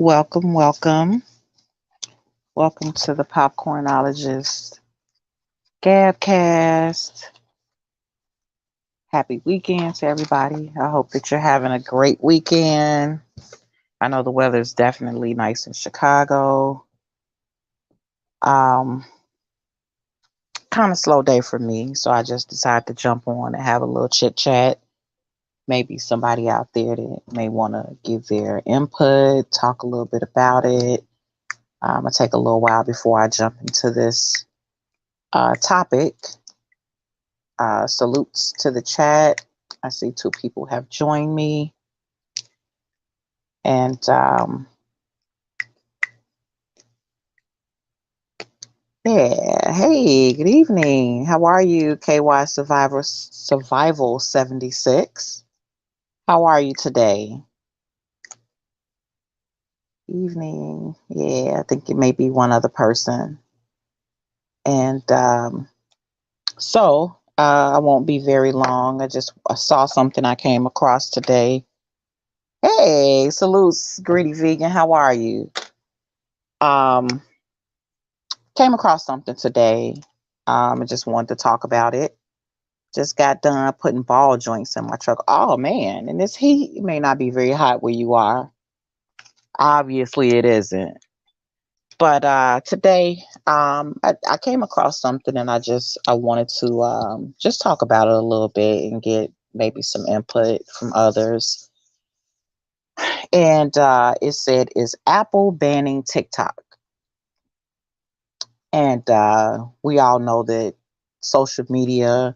Welcome, welcome. Welcome to the Popcornologist Gabcast. Happy weekend to everybody. I hope that you're having a great weekend. I know the weather is definitely nice in Chicago. Um, Kind of slow day for me, so I just decided to jump on and have a little chit chat. Maybe somebody out there that may want to give their input, talk a little bit about it. It'll take a little while before I jump into this topic. Salutes to the chat. I see two people have joined me. And yeah, hey, good evening. How are you, KY Survival 76? How are you today? Evening. Yeah, I think it may be one other person. And I won't be very long. I saw something I came across today. Hey, salutes, greedy vegan. How are you? Um, Came across something today. I just wanted to talk about it. Just got done putting ball joints in my truck. Oh man, and this heat may not be very hot where you are. Obviously, it isn't. But today, I came across something, and I wanted to just talk about it a little bit and get maybe some input from others. And it said, "Is Apple banning TikTok?" And we all know that social media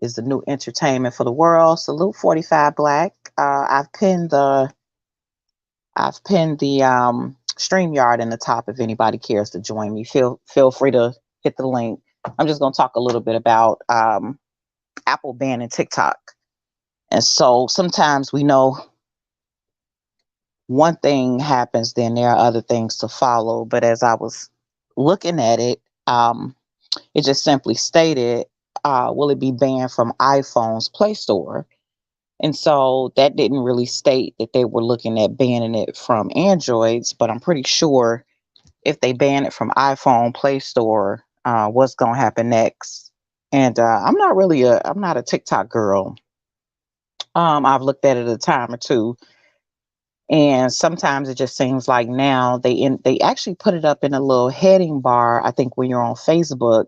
is the new entertainment for the world. Salute 45 Black. I've pinned the StreamYard in the top if anybody cares to join me. Feel free to hit the link. I'm just gonna talk a little bit about Apple banning TikTok. And so sometimes we know one thing happens, then there are other things to follow. But as I was looking at it, it just simply stated, will it be banned from iPhone's Play Store? And so that didn't really state that they were looking at banning it from Androids, but I'm pretty sure if they ban it from iPhone Play Store, what's going to happen next? And I'm not a TikTok girl. I've looked at it a time or two, and sometimes it just seems like now they actually put it up in a little heading bar. I think when you're on Facebook,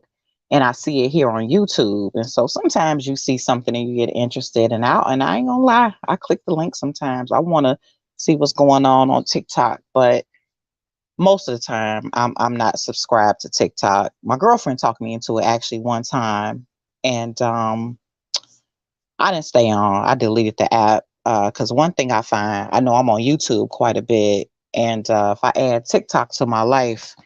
and I see it here on YouTube. And so sometimes you see something and you get interested, and I ain't gonna lie, I click the link sometimes. I want to see what's going on TikTok, but most of the time I'm not subscribed to TikTok. My girlfriend talked me into it actually one time, and I didn't stay on. I deleted the app because one thing I find, I know I'm on YouTube quite a bit, and if I add TikTok to my life,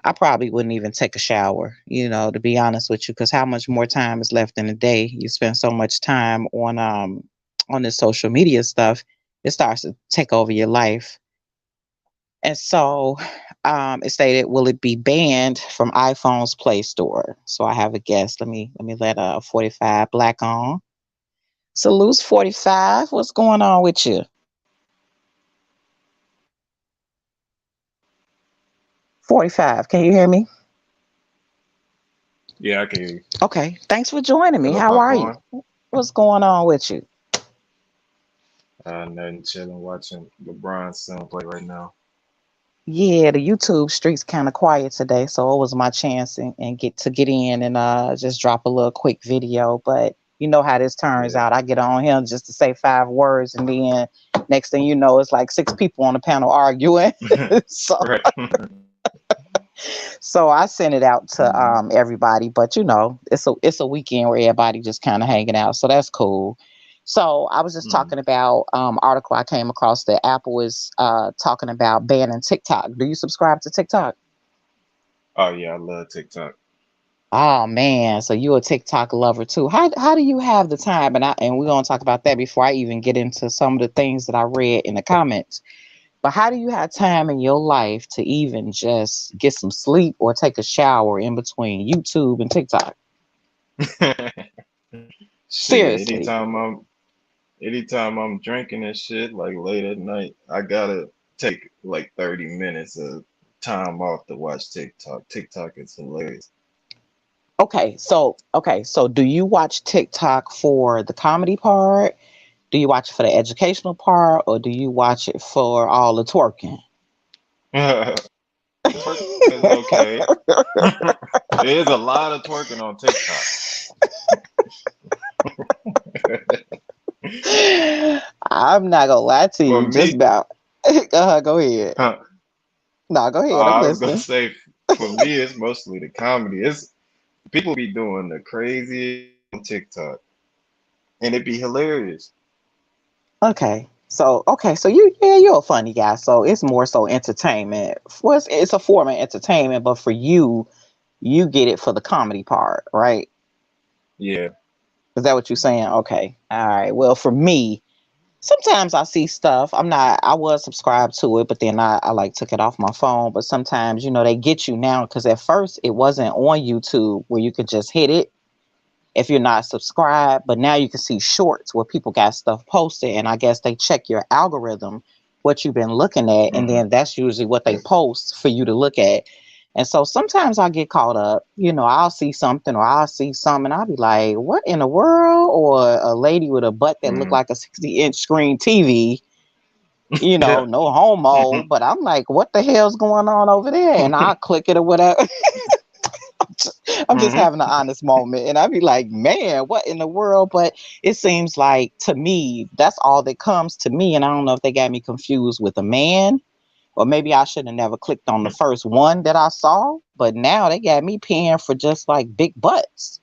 I probably wouldn't even take a shower, to be honest with you, because how much more time is left in the day? You spend so much time on this social media stuff, it starts to take over your life. And so it stated, will it be banned from iPhone's Play Store? So I have a guess. Let me let 45 Black on. Salute 45. What's going on with you? 45. Can you hear me? Yeah, I can hear you. Okay. Thanks for joining me. Hello, How are you? Popcorn. What's going on with you? Nothing, chilling, watching LeBron's son play right now. Yeah, the YouTube street's kind of quiet today, so it was my chance and get in and just drop a little quick video. But you know how this turns Yeah, out. I get on here just to say 5 words, and then next thing you know, it's like 6 people on the panel arguing. so right. so I sent it out to Mhm. everybody, but it's a weekend where everybody just kind of hanging out, so that's cool. So I was just Mhm. talking about article I came across that Apple is talking about banning TikTok. Do you subscribe to TikTok? Oh yeah, I love TikTok. Oh man, so you're a TikTok lover too. How do you have the time? And we're gonna talk about that before I even get into some of the things that I read in the comments. But how do you have time in your life to even just get some sleep or take a shower in between YouTube and TikTok? Shit, Seriously. anytime I'm drinking and shit, like late at night, I gotta take like 30 minutes of time off to watch TikTok. TikTok is hilarious. Okay, so do you watch TikTok for the comedy part? Do you watch it for the educational part, or do you watch it for all the twerking? Twerking is okay. There's a lot of twerking on TikTok. I'm not gonna lie to For you. Just me, about. Go ahead. huh, No, go ahead. I'm I was gonna listening. say for me it's mostly the comedy. It's people be doing the craziest shit on TikTok, and it be hilarious. Okay, so you're a funny guy. So it's more so entertainment. Well, it's a form of entertainment, but for you, you get it for the comedy part, right? Yeah. Is that what you're saying? Okay. All right. Well, for me, sometimes I see stuff. I was subscribed to it, but then I like took it off my phone. But sometimes, they get you now because at first it wasn't on YouTube where you could just hit it if you're not subscribed. But now you can see shorts where people got stuff posted, and I guess they check your algorithm, what you've been looking at, and Hmm. then that's usually what they post for you to look at. And so sometimes I get caught up, I'll see something or I'll see something and I'll be like, what in the world? Or a lady with a butt that looked Hmm. like a 60-inch screen TV, Yeah. no homo. But I'm like, what the hell's going on over there? And I'll click it or whatever. I'm just Hmm. having an honest moment. And I'd be like, man, what in the world? But it seems like to me, that's all that comes to me. And I don't know if they got me confused with a man, or maybe I should have never clicked on the first one that I saw. But now they got me paying for just like big butts.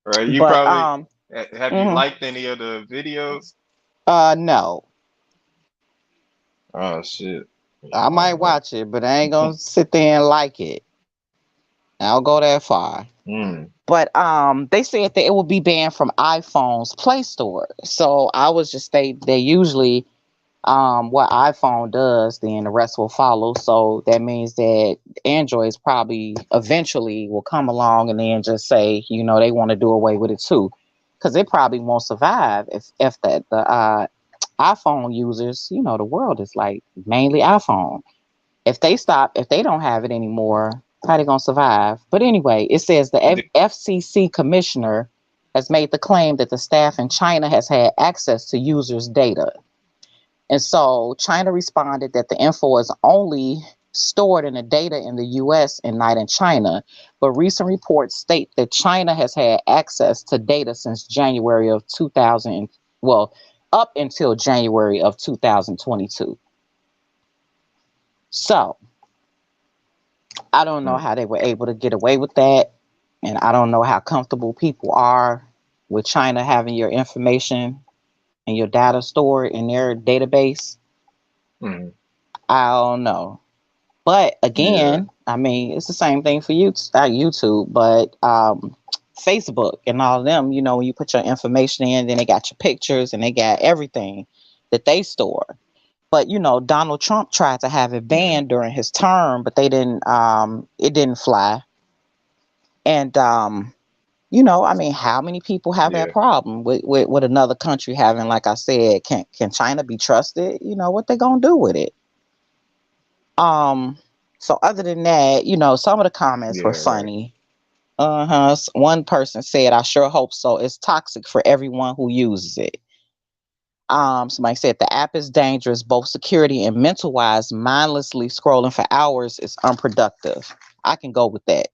Right. You But probably have you mhm, liked any of the videos? no. Oh shit. I might Oh, watch it, but I ain't gonna sit there and like it. I'll go that far. mm, But they said that it will be banned from iPhone's Play Store. So I was just they usually what iPhone does, then the rest will follow. So that means that Androids probably eventually will come along and then just say, they want to do away with it too. Because it probably won't survive if the iPhone users, the world is like mainly iPhone. If they don't have it anymore, how they gonna survive? But anyway, it says the the, FCC commissioner has made the claim that the staff in China has had access to users' data. And so China responded that the info is only stored in the data in the US and not in China. But recent reports state that China has had access to data since January of 2000, well, up until January of 2022. So I don't know mm, how they were able to get away with that. And I don't know how comfortable people are with China having your information and your data stored in their database. mm, I don't know. But yeah. again, I mean, it's the same thing for you, YouTube, but Facebook and all of them, when you put your information in, then they got your pictures and they got everything that they store. But Donald Trump tried to have it Mm, banned during his term, but they didn't. It didn't fly. And I mean, how many people have that yeah. problem with another country having, like I said, can China be trusted? What they gonna do with it? Um, so other than that, some of the comments were Yeah. Right. funny. Uh-huh. One person said, I sure hope so. It's toxic for everyone who uses it. Somebody said the app is dangerous, both security and mental wise. Mindlessly scrolling for hours is unproductive. I can go with that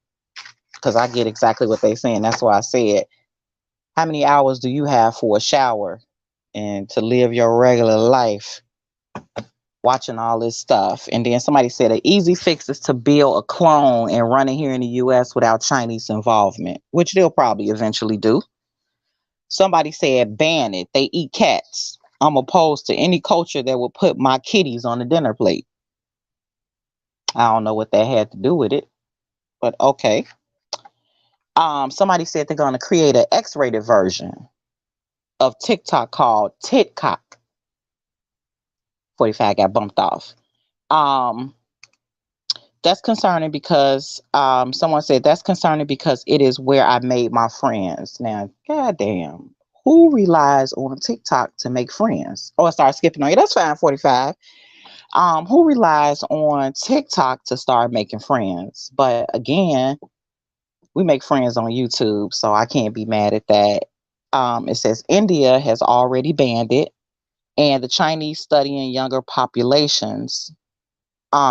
because I get exactly what they're saying. That's why I said, how many hours do you have for a shower and to live your regular life watching all this stuff? And then somebody said an easy fix is to build a clone and run it here in the US without Chinese involvement, which they'll probably eventually do. Somebody said ban it. They eat cats. I'm opposed to any culture that would put my kitties on the dinner plate. I don't know what that had to do with it, but okay. Somebody said they're going to create an X-rated version of TikTok called TiK ToK. 45 got bumped off. Um, that's concerning because someone said that's concerning because it is where I made my friends. Now, goddamn, who relies on TikTok to make friends? Oh, I started skipping on you. That's fine, 45. Who relies on TikTok to start making friends? But again, we make friends on YouTube, so I can't be mad at that. It says India has already banned it, and the Chinese studying younger populations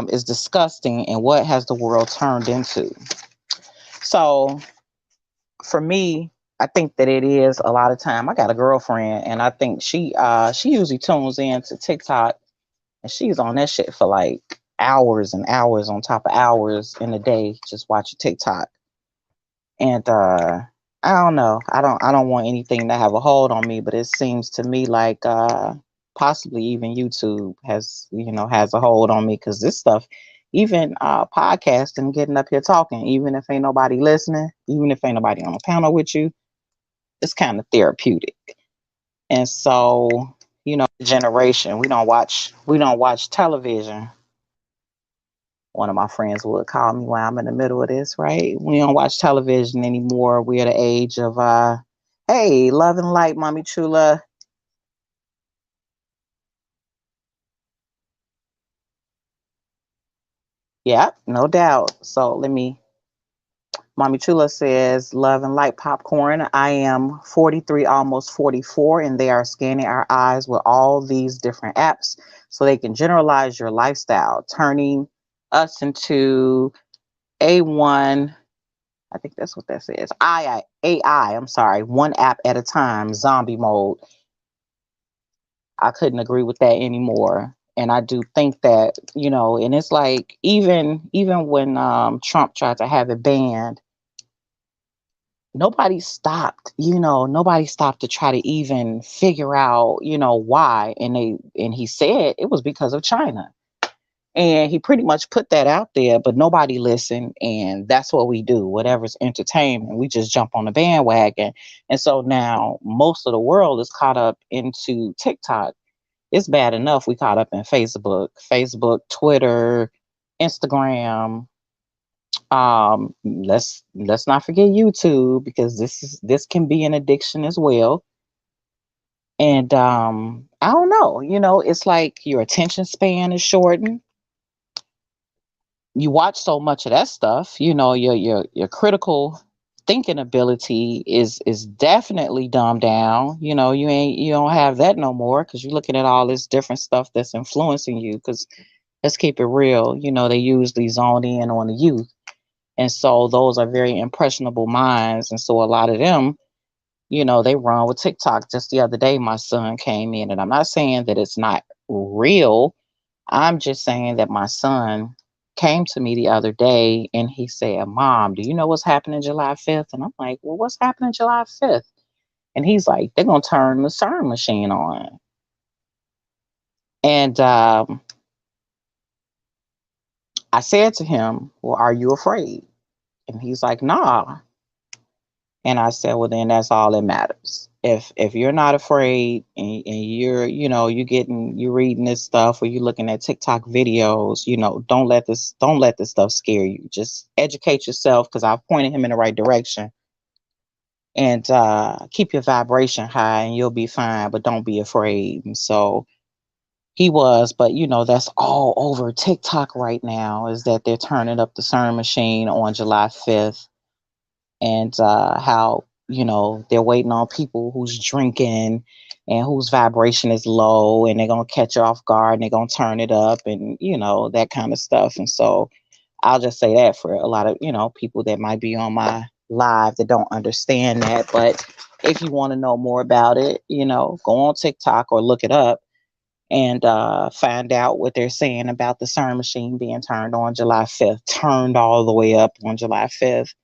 is disgusting. And what has the world turned into? So for me, I think that it is a lot of time. I got a girlfriend, and I think she usually tunes in to TikTok, and she's on that shit for like hours and hours on top of hours in a day, just watching TikTok. And I don't know. I don't want anything to have a hold on me, but it seems to me like possibly even YouTube has a hold on me, because this stuff, even podcasting, getting up here talking, even if ain't nobody listening, even if ain't nobody on the panel with you, it's kind of therapeutic. And so, generation, we don't watch television. One of my friends would call me while I'm in the middle of this, right? We don't watch television anymore. We're at the age of hey, love and light, mommy chula. Yeah, no doubt. So let me Mommy Chula says, love and light popcorn. I am 43, almost 44, and they are scanning our eyes with all these different apps so they can generalize your lifestyle, turning us into A1. I think that's what that says. AI, I'm sorry, one app at a time, zombie mode. I couldn't agree with that anymore. And I do think that, and it's like even when Trump tried to have it banned, nobody stopped to try to even figure out, why. And he said it was because of China. And he pretty much put that out there, but nobody listened. And that's what we do. Whatever's entertainment, we just jump on the bandwagon. And so now most of the world is caught up into TikTok. It's bad enough we caught up in Facebook, Twitter, Instagram. Let's not forget YouTube, because this can be an addiction as well. And I don't know, it's like your attention span is shortened. You watch so much of that stuff, your critical thinking ability is definitely dumbed down. You don't have that no more, because you're looking at all this different stuff that's influencing you. Because let's keep it real, they usually zone in on the youth. And so those are very impressionable minds. And so a lot of them, they run with TikTok. Just the other day, my son came in, and I'm not saying that it's not real. I'm just saying that my son came to me the other day, and he said, Mom, do you know what's happening July 5th? And I'm like, well, what's happening July 5th? And he's like, they're going to turn the CERN machine on. And I said to him, well, are you afraid? And he's like, nah. And I said, well, then that's all that matters. If you're not afraid, and you're reading this stuff, or you're looking at TikTok videos, don't let this stuff scare you. Just educate yourself, because I've pointed him in the right direction. And keep your vibration high, and you'll be fine. But don't be afraid. And so he was, but that's all over TikTok right now, is that they're turning up the CERN machine on July 5th. And how they're waiting on people who's drinking and whose vibration is low, and they're going to catch you off guard, and they're going to turn it up, and that kind of stuff. And so I'll just say that for a lot of people that might be on my live that don't understand that. But if you want to know more about it, go on TikTok or look it up, and find out what they're saying about the CERN machine being turned on July 5th, turned all the way up on July 5th.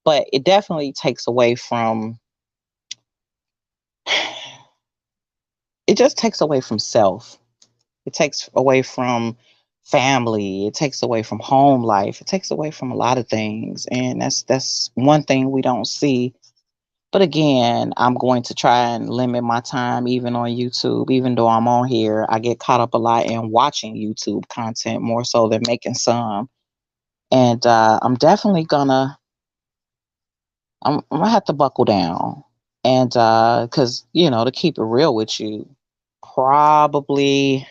But it definitely takes away from it just takes away from self. It takes away from family. It takes away from home life. It takes away from a lot of things. And that's one thing we don't see. But again, I'm going to try and limit my time even on YouTube. Even though I'm on here, I get caught up a lot in watching YouTube content more so than making some. And I'm gonna have to buckle down. And because, to keep it real with you, probably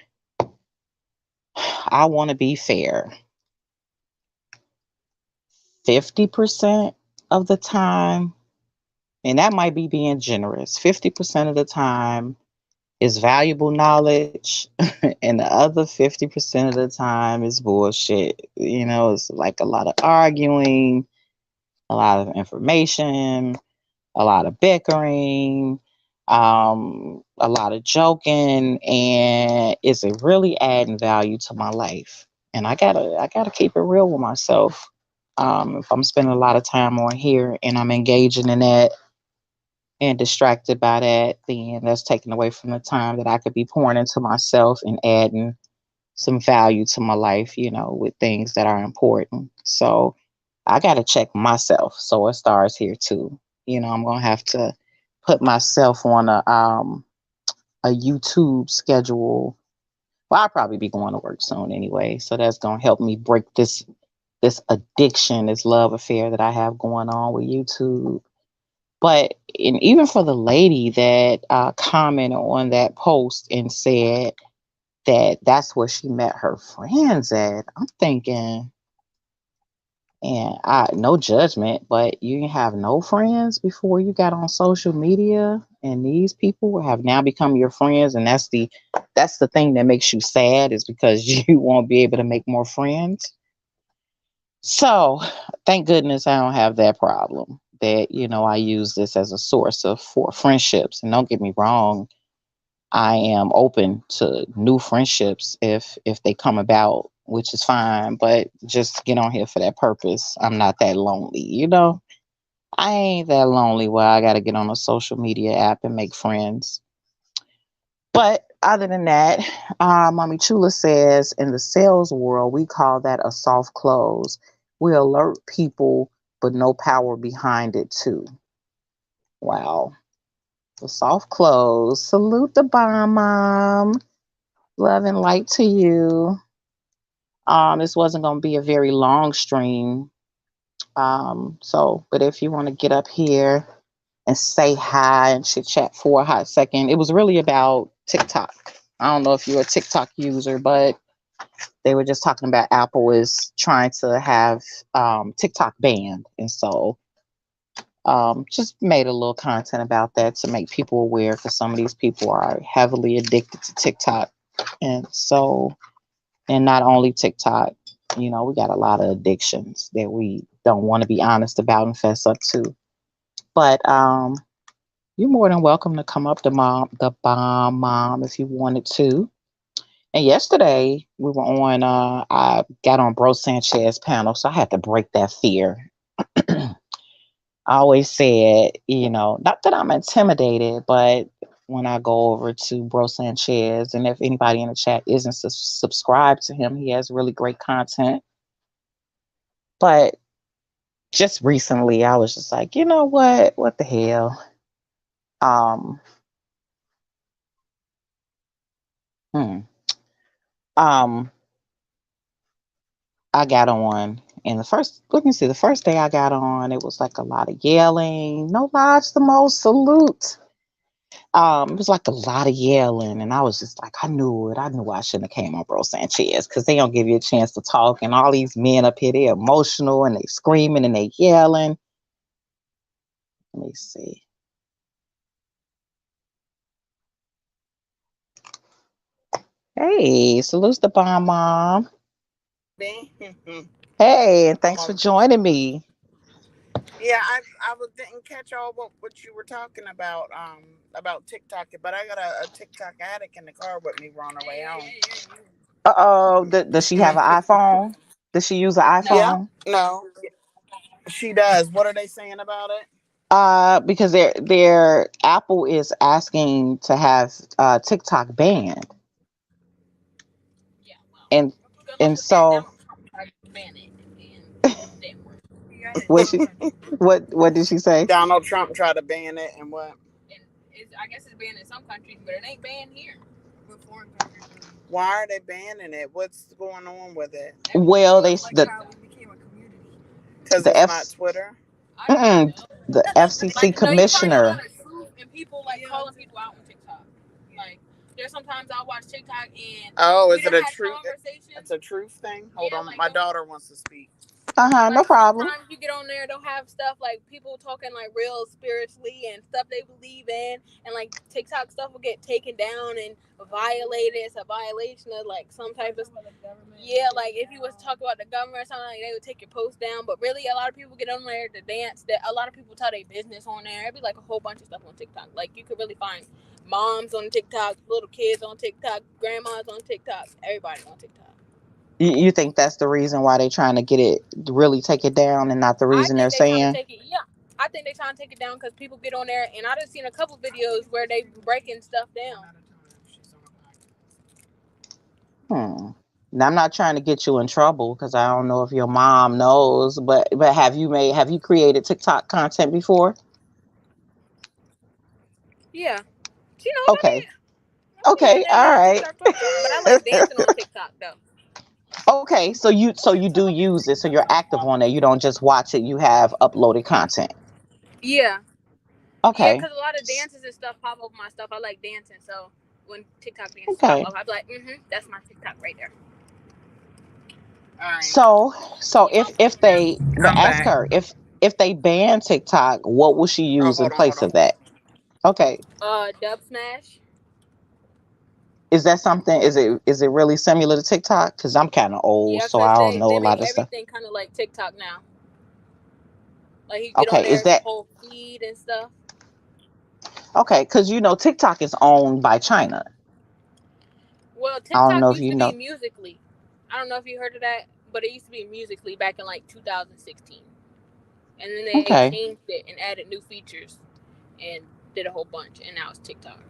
I want to be fair. 50% of the time, and that might be being generous, 50% of the time is valuable knowledge, and the other 50% of the time is bullshit. It's like a lot of arguing, a lot of information, a lot of bickering, a lot of joking, and is it really adding value to my life? And I gotta keep it real with myself. If I'm spending a lot of time on here and I'm engaging in that and distracted by that, then that's taken away from the time that I could be pouring into myself and adding some value to my life, with things that are important. So I got to check myself. So it starts here too. I'm going to have to put myself on a YouTube schedule. Well, I'll probably be going to work soon anyway. So that's going to help me break this addiction, this love affair that I have going on with YouTube. But and even for the lady that commented on that post and said that that's where she met her friends at, I'm thinking, and I no judgment, but you didn't have no friends before you got on social media, and these people have now become your friends, and that's the thing that makes you sad is because you won't be able to make more friends. So thank goodness I don't have that problem. That I use this as a source of for friendships, and don't get me wrong, I am open to new friendships if they come about, which is fine. But just get on here for that purpose. I'm not that lonely. I ain't that lonely where I got to get on a social media app and make friends. But other than that, Mommy Chula says in the sales world, we call that a soft close. We alert people, but no power behind it, too. Wow. The soft close. Salute the bomb, mom. Love and light to you. This wasn't going to be a very long stream. But if you want to get up here and say hi and chit chat for a hot second, it was really about TikTok. I don't know if you're a TikTok user, but they were just talking about Apple is trying to have TikTok banned. And so just made a little content about that to make people aware because some of these people are heavily addicted to TikTok. And so, and not only TikTok, we got a lot of addictions that we don't want to be honest about and fess up to. But you're more than welcome to come up to the bomb mom if you wanted to. And yesterday we were on. I got on Bro Sanchez panel, so I had to break that fear. I always said, not that I'm intimidated, but when I go over to Bro Sanchez, and if anybody in the chat isn't subscribed to him, he has really great content. But just recently, I was just like, you know what? What the hell? Um, hmm. Um, I got on, and let me see, the first day I got on, it was like a lot of yelling. No lodge the most salute. It was like a lot of yelling, and I was just like, I knew it. I knew I shouldn't have came on Bro Sanchez because they don't give you a chance to talk, and all these men up here, they emotional and they screaming and they yelling. Let me see. Hey, salutes the bomb mom. Me? Hey, and I'm thanks for on. joining me. Yeah, I didn't catch all what you were talking about TikTok, but I got a TikTok addict in the car with me. We're on our way home. Uh-oh, does she have an iPhone? Does she use an Yeah, iPhone? no, she does. What are they saying about it? Because their Apple is asking to have TikTok banned, and so what she what did she say? Donald Trump tried to ban it, and what? Why are they banning it? What's going on with it? Well, Because the it's F not Twitter. mm-mm, the FCC commissioner. and people like calling people out on TikTok. Like there's sometimes I'll watch TikTok and Oh, we is it don't a have truth? conversations. It's a truth thing. Hold Yeah, on, like my daughter wants to speak. No like problem. sometimes you get on there, they'll have stuff like people talking like real spiritually and stuff they believe in, and like TikTok stuff will get taken down and violated. It's a violation of like some type of yeah, like if you was talking about the government or something, like they would take your post down. But really, a lot of people get on there to dance. That a lot of people tell their business on there. It'd be like a whole bunch of stuff on TikTok. Like you could really find moms on TikTok, little kids on TikTok, grandmas on TikTok, everybody on TikTok. You think that's the reason why they're trying to get it really take it down, and not the I reason they're think they trying to saying? take it. Yeah, I think they trying to take it down because people get on there, and I done seen a couple videos where they breaking stuff down. Hmm. Now, I'm not trying to get you in trouble because I don't know if your mom knows, but have you created TikTok content before? Yeah, she knows Okay. I be on Okay. there All doing right. TikTok talk shit, but I like dancing on TikTok though. Okay. So you do use it. So you're active on there. You don't just watch it. You have uploaded content. Yeah, yeah, Okay. because a lot of dances and stuff pop up my stuff. I like dancing, so when TikTok dances pop Okay. up, I be like, that's my TikTok right there. All right, So but Come ask back. her if they ban TikTok, what will she Oh, use in hold on, hold place on. of that? Okay. Dub Smash. Is that something? Is it really similar to TikTok? Because I'm kind of old, Yeah, so because I don't know they a make lot of stuff. everything kind of like TikTok now. Like you get on Okay. Is there, it's a that whole feed and stuff. okay? Because TikTok is owned by China. Well, I don't TikTok know if used you to be know. Musically. I don't know if you heard of that, but it used to be Musically back in like 2016, and then they Okay. changed it and added new features and did a whole bunch, and now it's TikTok.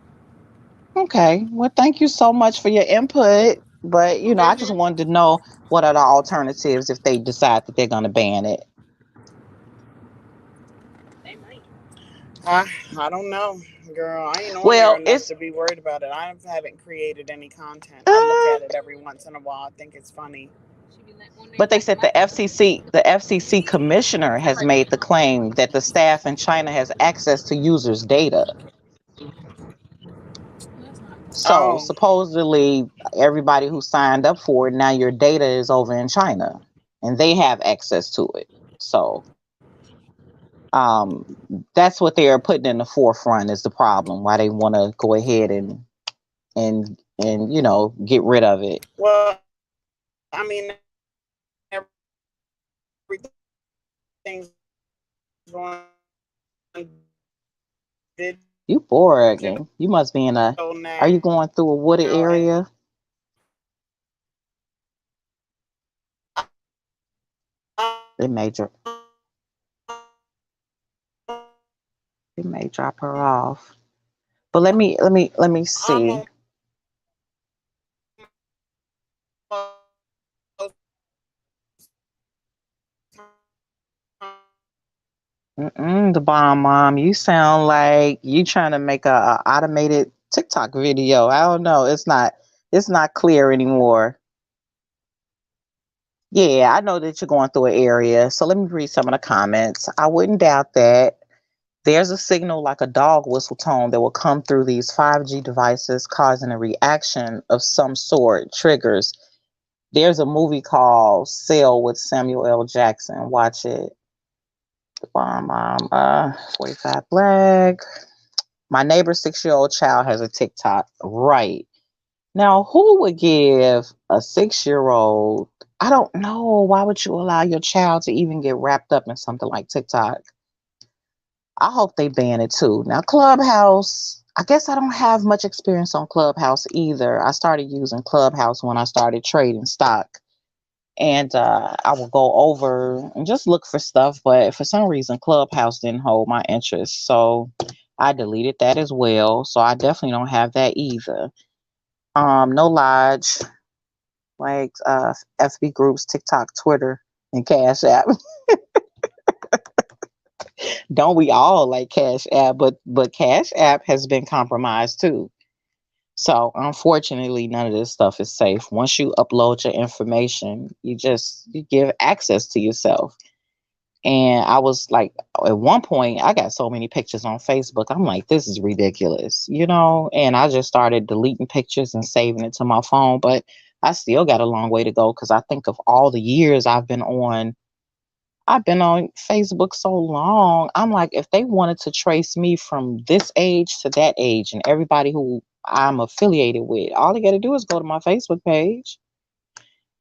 Okay. Well, thank you so much for your input. But I just Mm-hmm. wanted to know what are the alternatives if they decide that they're going to ban it. They might. I don't know, girl. I ain't on there Well, enough it's to be worried about it. I haven't created any content. I look uh, at it every once in a while. I think it's funny. She be like on there but they like said the FCC commissioner has made the claim that the staff in China has access to users' data. that's not good. So Oh, supposedly everybody who signed up for it, now your data is over in China and they have access to it. So um that's what they're putting in the forefront is the problem, why they want to go ahead and get rid of it. well, I mean, everything's going You digital boring. You must be in a Are you now, going through a wooded and area? It may dro- it may drop her off. But let me I'm see. on The bomb mom. You sound like you trying to make a automated TikTok video. I don't know. It's not clear anymore. Yeah, I know that you're going through an area. So let me read some of the comments. I wouldn't doubt that. There's a signal like a dog whistle tone that will come through these 5G devices, causing a reaction of some sort, triggers. There's a movie called Cell with Samuel L. Jackson. Watch it. Bomb mom. 45 Black. My neighbor's 6-year-old child has a TikTok. Right. Now, who would give a 6-year-old? I don't know. Why would you allow your child to even get wrapped up in something like TikTok? I hope they ban it too. Now, Clubhouse, I guess I don't have much experience on Clubhouse either. I started using Clubhouse when I started trading stock. And I will go over and just look for stuff. But for some reason, Clubhouse didn't hold my interest. So I deleted that as well. So I definitely don't have that either. No Lodge, like FB groups, TikTok, Twitter, and Cash App. Don't we all like Cash App? But Cash App has been compromised too. So unfortunately, none of this stuff is safe. Once you upload your information, you give access to yourself. And I was like, at one point, I got so many pictures on Facebook. I'm like, this is ridiculous, you know? And I just started deleting pictures and saving it to my phone. But I still got a long way to go because I think of all the years I've been on Facebook so long. I'm like, if they wanted to trace me from this age to that age and everybody who I'm affiliated with, all they got to do is go to my Facebook page.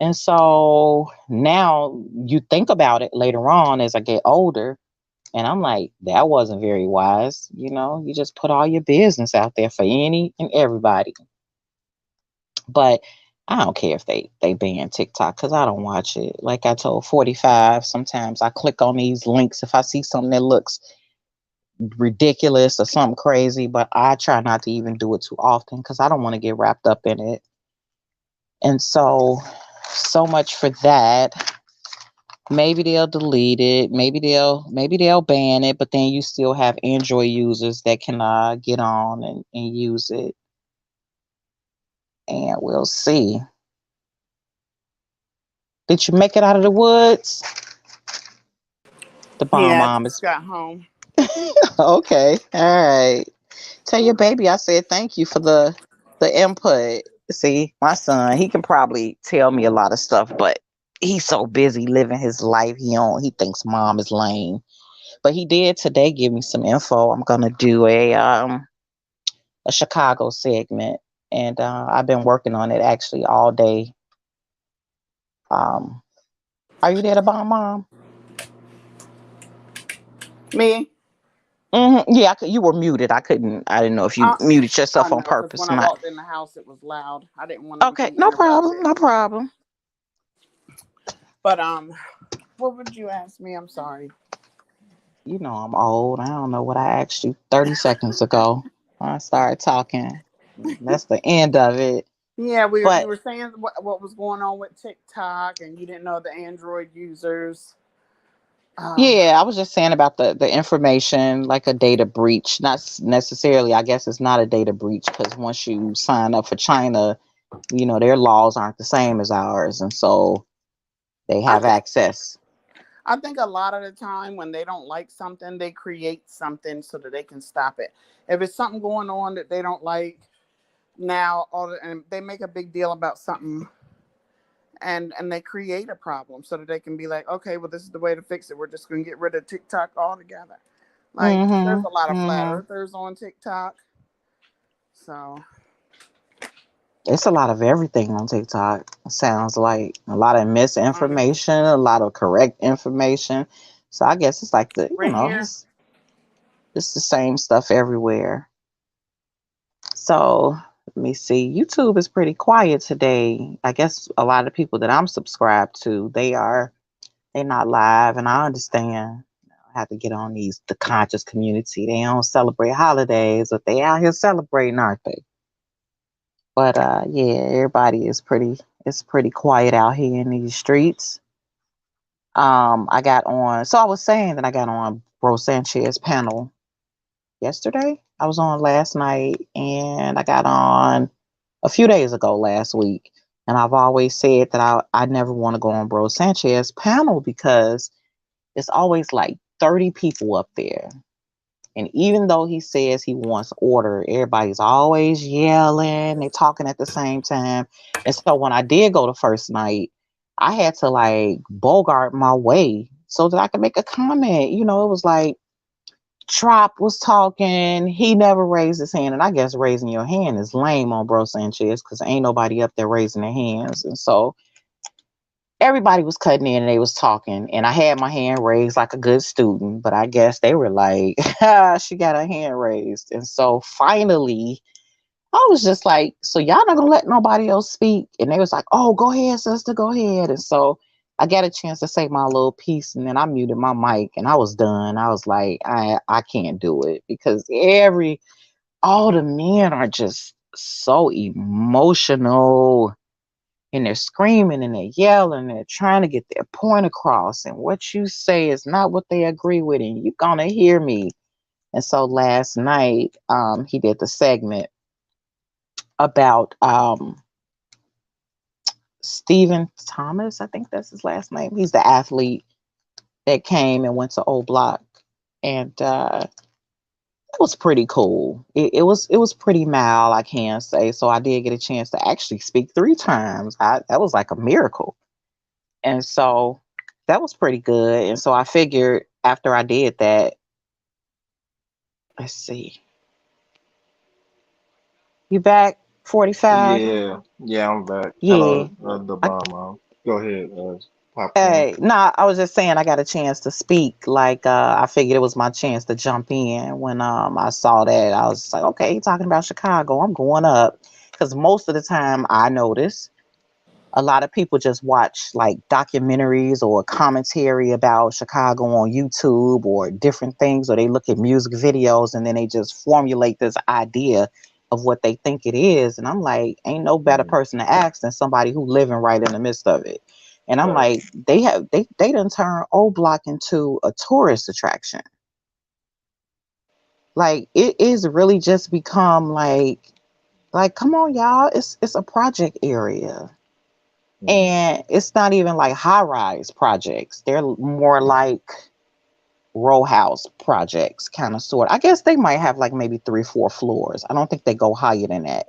And so now you think about it later on as I get older, and I'm like, that wasn't very wise. You know, you just put all your business out there for any and everybody. But I don't care if they ban TikTok because I don't watch it. Like I told 45, sometimes I click on these links if I see something that looks ridiculous or something crazy, but I try not to even do it too often because I don't want to get wrapped up in it. And so, so much for that. Maybe they'll delete it. Maybe they'll ban it. But then you still have Android users that can get on and use it, and we'll see. Did you make it out of the woods? The bomb Yeah, I mom just is got home. okay. All right. Tell your baby I said thank you for the input. See, my son, he can probably tell me a lot of stuff, but he's so busy living his life. He thinks mom is lame. But he did today give me some info. I'm gonna do a Chicago segment, and I've been working on it actually all day. Um, are you there to bomb mom? Me? Yeah, you were muted. I couldn't. I didn't know if you Uh, muted oh yourself on no, because purpose when or I not. walked in the house, it was loud. I didn't want to Okay, be no problem. interrupted. No problem. But what would you ask me? I'm sorry. You know I'm old. I don't know what I asked you 30 seconds ago. I started talking. That's the end of it. Yeah, you But were saying what was going on with TikTok, and you didn't know the Android users. Um, yeah, I was just saying about the information, like a data breach. Not necessarily, I guess it's not a data breach because once you sign up for China, you know, their laws aren't the same as ours. And so they I have think access. I think a lot of the time when they don't like something, they create something so that they can stop it. If it's something going on that they don't like now, and they make a big deal about something, and they create a problem so that they can be like, okay, well, this is the way to fix it. We're just going to get rid of TikTok altogether. Like, there's Mm-hmm. a lot of flat Mm-hmm. earthers on TikTok, so It's a lot of everything on TikTok. Sounds like a lot of um, misinformation, a lot of correct information. So I guess it's like right here. it's the same stuff everywhere. So let me see. YouTube is pretty quiet today. I guess a lot of people that I'm subscribed to, they're not live, and I understand. I have to get on the conscious community. They don't celebrate holidays, but they out here celebrating, aren't they? But yeah, everybody is pretty. It's pretty quiet out here in these streets. I got on. So I was saying that I got on Bro Sanchez panel yesterday. I was on last night, and I got on a few days ago last week. And I've always said that I never want to go on Bro Sanchez panel because it's always like 30 people up there. And even though he says he wants order, everybody's always yelling, they talking at the same time. And so when I did go the first night, I had to like bogart my way so that I could make a comment. You know, it was like Trop was talking, he never raised his hand. And I guess raising your hand is lame on Bro Sanchez because ain't nobody up there raising their hands. And so everybody was cutting in and they was talking, and I had my hand raised like a good student, but I guess they were like, she got her hand raised. And so finally I was just like, so y'all not gonna let nobody else speak? And they was like, oh, go ahead, sister, go ahead. And so I got a chance to say my little piece, and then I muted my mic and I was done. I was like, I can't do it because all the men are just so emotional, and they're screaming and they're yelling and they're trying to get their point across, and what you say is not what they agree with, and you're gonna hear me. And so last night he did the segment about Stephen Thomas, I think that's his last name. He's the athlete that came and went to Old Block, and it was pretty cool. It was pretty mild, I can say. So I did get a chance to actually speak 3 times. That was like a miracle, and so that was pretty good. And so I figured after I did that, let's see, you back 45? Yeah, yeah, I'm back. Yeah. Hello, the I, bomb. Go ahead, popcorn. hey, nah, I was just saying I got a chance to speak. Like I figured it was my chance to jump in when I saw that. I was just like, okay, you talking about Chicago? I'm going up because most of the time I notice a lot of people just watch like documentaries or commentary about Chicago on YouTube or different things, or they look at music videos and then they just formulate this idea of what they think it is. And I'm like, ain't no better Mm, person to ask than somebody who living right in the midst of it. And I'm right. like, they done turn Old Block into a tourist attraction. Like it is really just become like come on y'all, it's a project area. Mm, And it's not even like high rise projects. They're more like row house projects, kind of sort. I guess they might have like maybe 3, 4 floors. I don't think they go higher than that.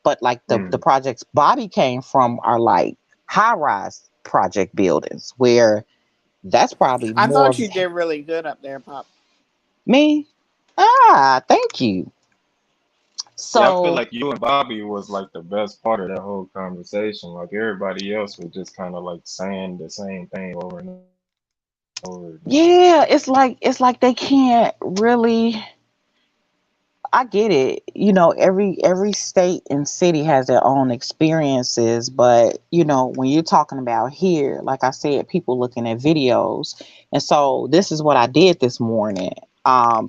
But like the mm. projects Bobby came from are like high rise project buildings where that's probably I more thought of you did really good up there, Pop. me. Ah, thank you. Yeah, I feel So like you and Bobby was like the best part of that whole conversation. Like everybody else was just kind of like saying the same thing over and over again. yeah, it's like they can't really. I get it. Every state and city has their own experiences, but when you're talking about here, like I said, people looking at videos. And so this is what I did this morning.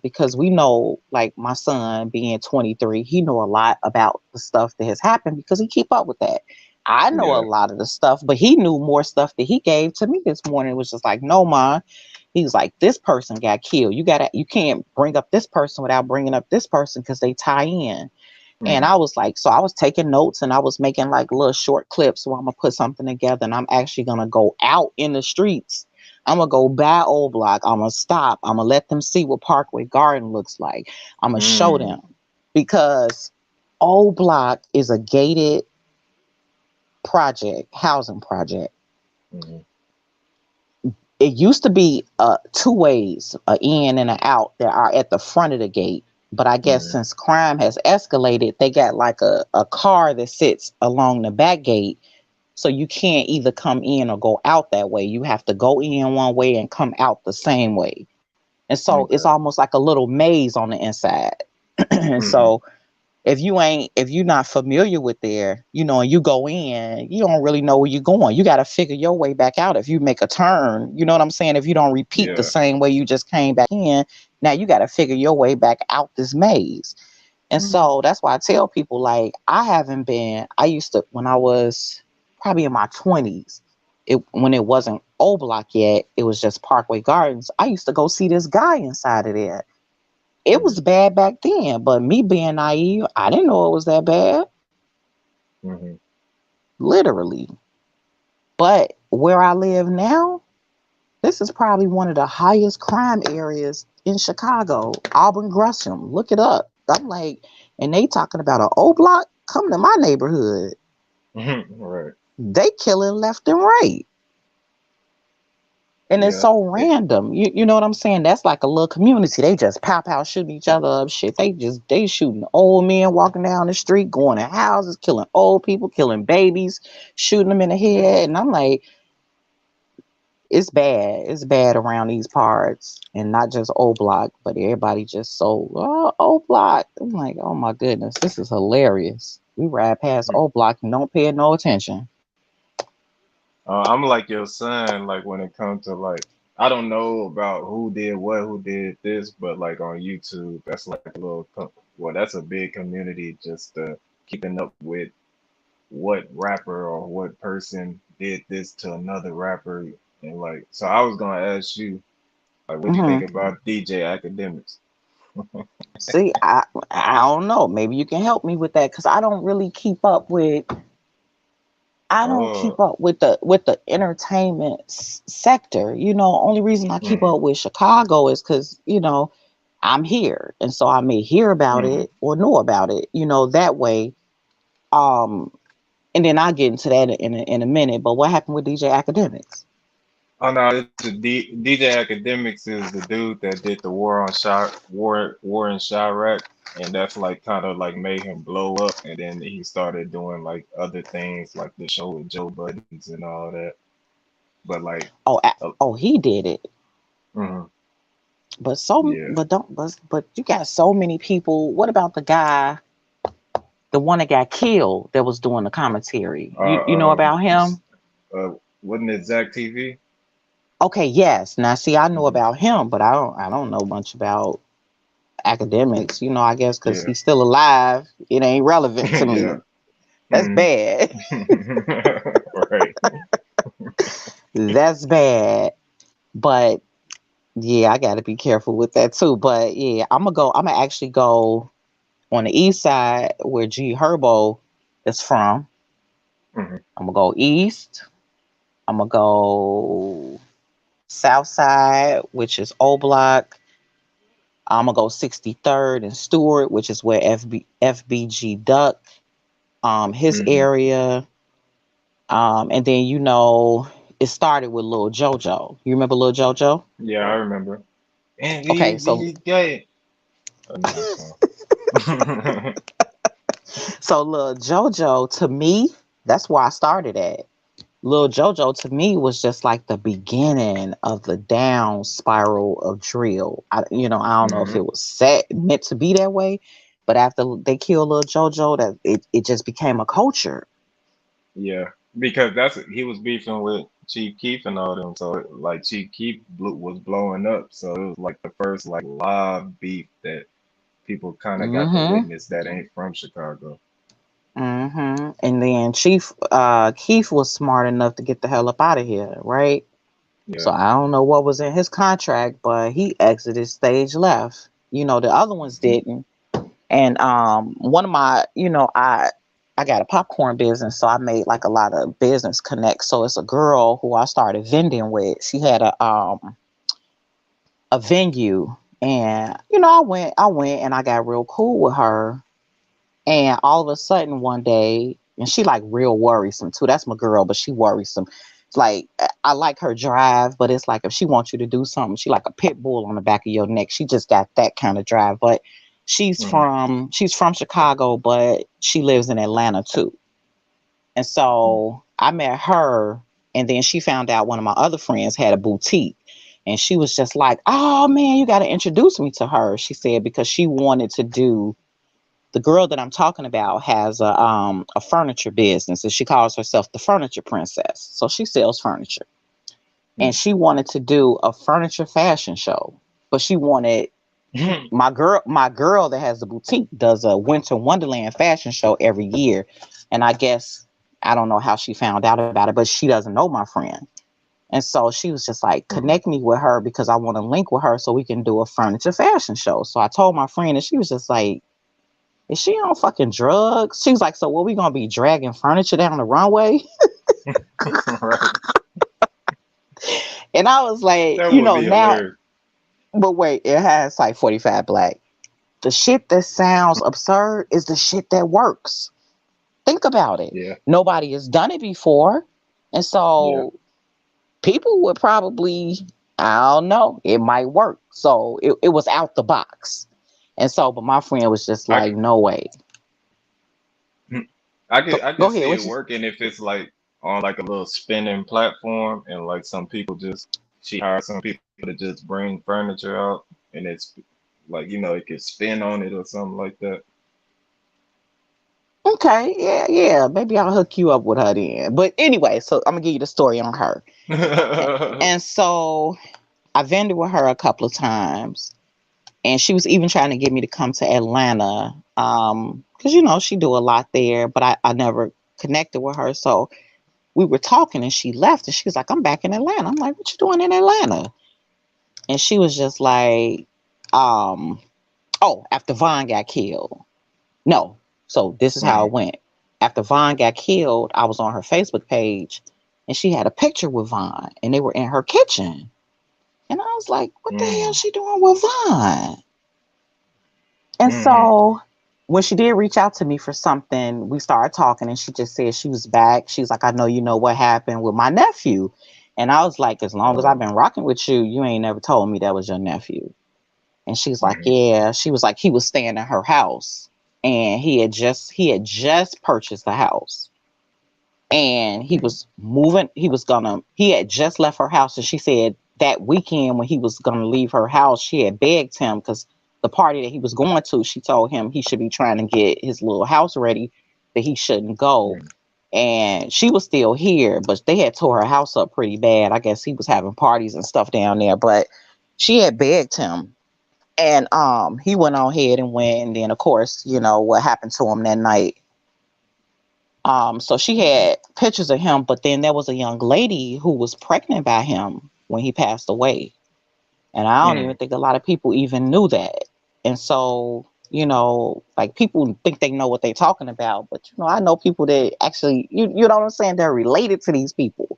Because we know, like my son being 23, he know a lot about the stuff that has happened because he keep up with that. I know a Yeah. lot of the stuff, but he knew more stuff that he gave to me this morning. It was just like, no, ma, he was like, this person got killed. You can't bring up this person without bringing up this person because they tie in. And Mm, I was like, so I was taking notes and I was making like little short clips where I'm gonna put something together and I'm actually gonna go out in the streets. I'm gonna go by Old Block. I'm gonna stop. I'm gonna let them see what Parkway Garden looks like. I'm gonna show mm, them because Old Block is a gated project, housing project. mm, It used to be 2 ways, a in and a out that are at the front of the gate. But I guess mm, since crime has escalated, they got like a car that sits along the back gate. So you can't either come in or go out that way. You have to go in one way and come out the same way. And so it's okay. almost like a little maze on the inside. And Mm, so if you're not familiar with there, and you go in, you don't really know where you're going. You got to figure your way back out. If you make a turn, you know what I'm saying? If you don't repeat the yeah. same way you just came back in, now you got to figure your way back out this maze. And Mm, so that's why I tell people, like, I used to, when I was probably in my 20s, when it wasn't O Block yet, it was just Parkway Gardens. I used to go see this guy inside of there. It was mm, bad back then, but me being naive, I didn't know it was that bad, mm, literally. But where I live now, this is probably one of the highest crime areas in Chicago. Auburn Gresham, look it up. I'm like, and they talking about an O Block. Come to my neighborhood. right. They killing left and right. And it's Yeah. so random. You know what I'm saying? That's like a little community. They just pop out shooting each other up. Shit. They shooting old men walking down the street, going in houses, killing old people, killing babies, shooting them in the head. And I'm like, it's bad. It's bad around these parts. And not just old block, but everybody just so old block. I'm like, oh my goodness, this is hilarious. We ride past Mm. old block and don't pay no attention. I'm like your son, like when it comes to like, I don't know about who did what, who did this, but like on YouTube, that's like a well, that's a big community just keeping up with what rapper or what person did this to another rapper. And like, so I was gonna ask you, like, what do you think Hmm. about DJ Academics? See, I don't know. Maybe you can help me with that because I don't really keep up with. I don't keep Oh. up with the entertainment sector. Only reason I keep Mm-hmm. up with Chicago is because I'm here, and so I may hear about Mm-hmm. it or know about it. That way. Um, and then I'll get into that in a minute. But what happened with DJ Academics? Oh no, it's the DJ Academics is the dude that did the War in Chirac, and that's like kind of like made him blow up, and then he started doing like other things like the show with Joe Buttons and all that. But like, Oh, uh, he did it. mhm, But yeah, but you got so many people. What about the guy, the one that got killed that was doing the commentary? You know about him? wasn't it Zach TV? Okay, yes. Now see, I know Hmm. about him, but I don't know much about academics. I guess because Yeah, he's still alive, it ain't relevant to yeah, me. That's mm. bad. Right. That's bad. But yeah, I got to be careful with that too. But yeah, I'm gonna actually go on the east side where G Herbo is from. Hmm. I'm gonna go east. I'm gonna go south side, which is O Block. I'm gonna go 63rd and Stewart, which is where FBG Duck, his Hmm. area. And then it started with Lil JoJo. You remember Lil JoJo? Yeah, I remember. And Okay, the so guy. I know that song. Lil JoJo to me, that's where I started at. Lil JoJo to me was just like the beginning of the down spiral of drill. I don't know if Hmm. it was set meant to be that way, but after they killed Lil JoJo, that it just became a culture. Yeah, because he was beefing with Chief Keef and all them. So like Chief Keef was blowing up. So it was like the first like live beef that people kind of got to Mm-hmm. witness that ain't from Chicago. Mm-hmm. And then Chief Keef was smart enough to get the hell up out of here, right? So Yeah. I don't know what was in his contract, but he exited stage left. The other ones didn't. And one of my, I got a popcorn business, so I made like a lot of business connects. So it's a girl who I started vending with. She had a venue, and I went and I got real cool with her. And all of a sudden one day, and she like real worrisome too. That's my girl, but she worrisome. It's like I like her drive, but it's like if she wants you to do something, she like a pit bull on the back of your neck. She just got that kind of drive. But Hmm. she's from Chicago, but she lives in Atlanta too. And so I met her, and then she found out one of my other friends had a boutique. And she was just like, "Oh man, you got to introduce me to her." She said because she wanted to do, the girl that I'm talking about has a furniture business, and she calls herself the Furniture Princess. So she sells furniture, and she wanted to do a furniture fashion show, but she wanted my girl that has the boutique does a Winter Wonderland fashion show every year, and I guess I don't know how she found out about it, but she doesn't know my friend. And so she was just like, Hmm. connect me with her because I want to link with her so we can do a furniture fashion show. So I told my friend, and she was just like, is she on fucking drugs? She's like, so what, we gonna be dragging furniture down the runway? Right. And I was like, That would be now, hilarious. but wait, it has like 45 black. The shit that sounds absurd is the shit that works. Think about it. Yeah. Nobody has done it before. And Yeah. so people would probably, I don't know, it might work. So it was out the box. And so, but my friend was just I like, no way. I Go could ahead. see it What you, working if it's like on like a little spinning platform and like some people just she hires some people to just bring furniture out and it's like it could spin on it or something like that. okay, yeah, yeah. Maybe I'll hook you up with her then. But anyway, so I'm gonna give you the story on her. And so I vended with her a couple of times, and she was even trying to get me to come to Atlanta, because she do a lot there, but I never connected with her. So we were talking, and she left, and she was like, "I'm back in Atlanta." I'm like, "What you doing in Atlanta?" And she was just like, um, "Oh, after Vaughn got killed." No, so this is how Hmm. it went. after Vaughn got killed, I was on her Facebook page and she had a picture with Vaughn and they were in her kitchen. And I was like, what the hell is Mm. she doing with Vaughn? And Mm-hmm. so when she did reach out to me for something, we started talking and she just said she was back. She was like, I know you know what happened with my nephew. And I was like, as long as I've been rocking with you, you ain't never told me that was your nephew. And she's like, Mm-hmm. yeah. She was like, he was staying in her house and he had just purchased the house and he was moving. He had just left her house. And she said that weekend when he was gonna leave her house, she had begged him because the party that he was going to, she told him he should be trying to get his little house ready, that he shouldn't go. Mm-hmm. And she was still here, but they had tore her house up pretty bad. I guess he was having parties and stuff down there, but she had begged him. And he went on ahead and went, and then of course, what happened to him that night. So she had pictures of him, but then there was a young lady who was pregnant by him when he passed away. And I don't even Mm. think a lot of people even knew that. And so, like people think they know what they're talking about, but I know people that actually, you know what I'm saying, they're related to these people.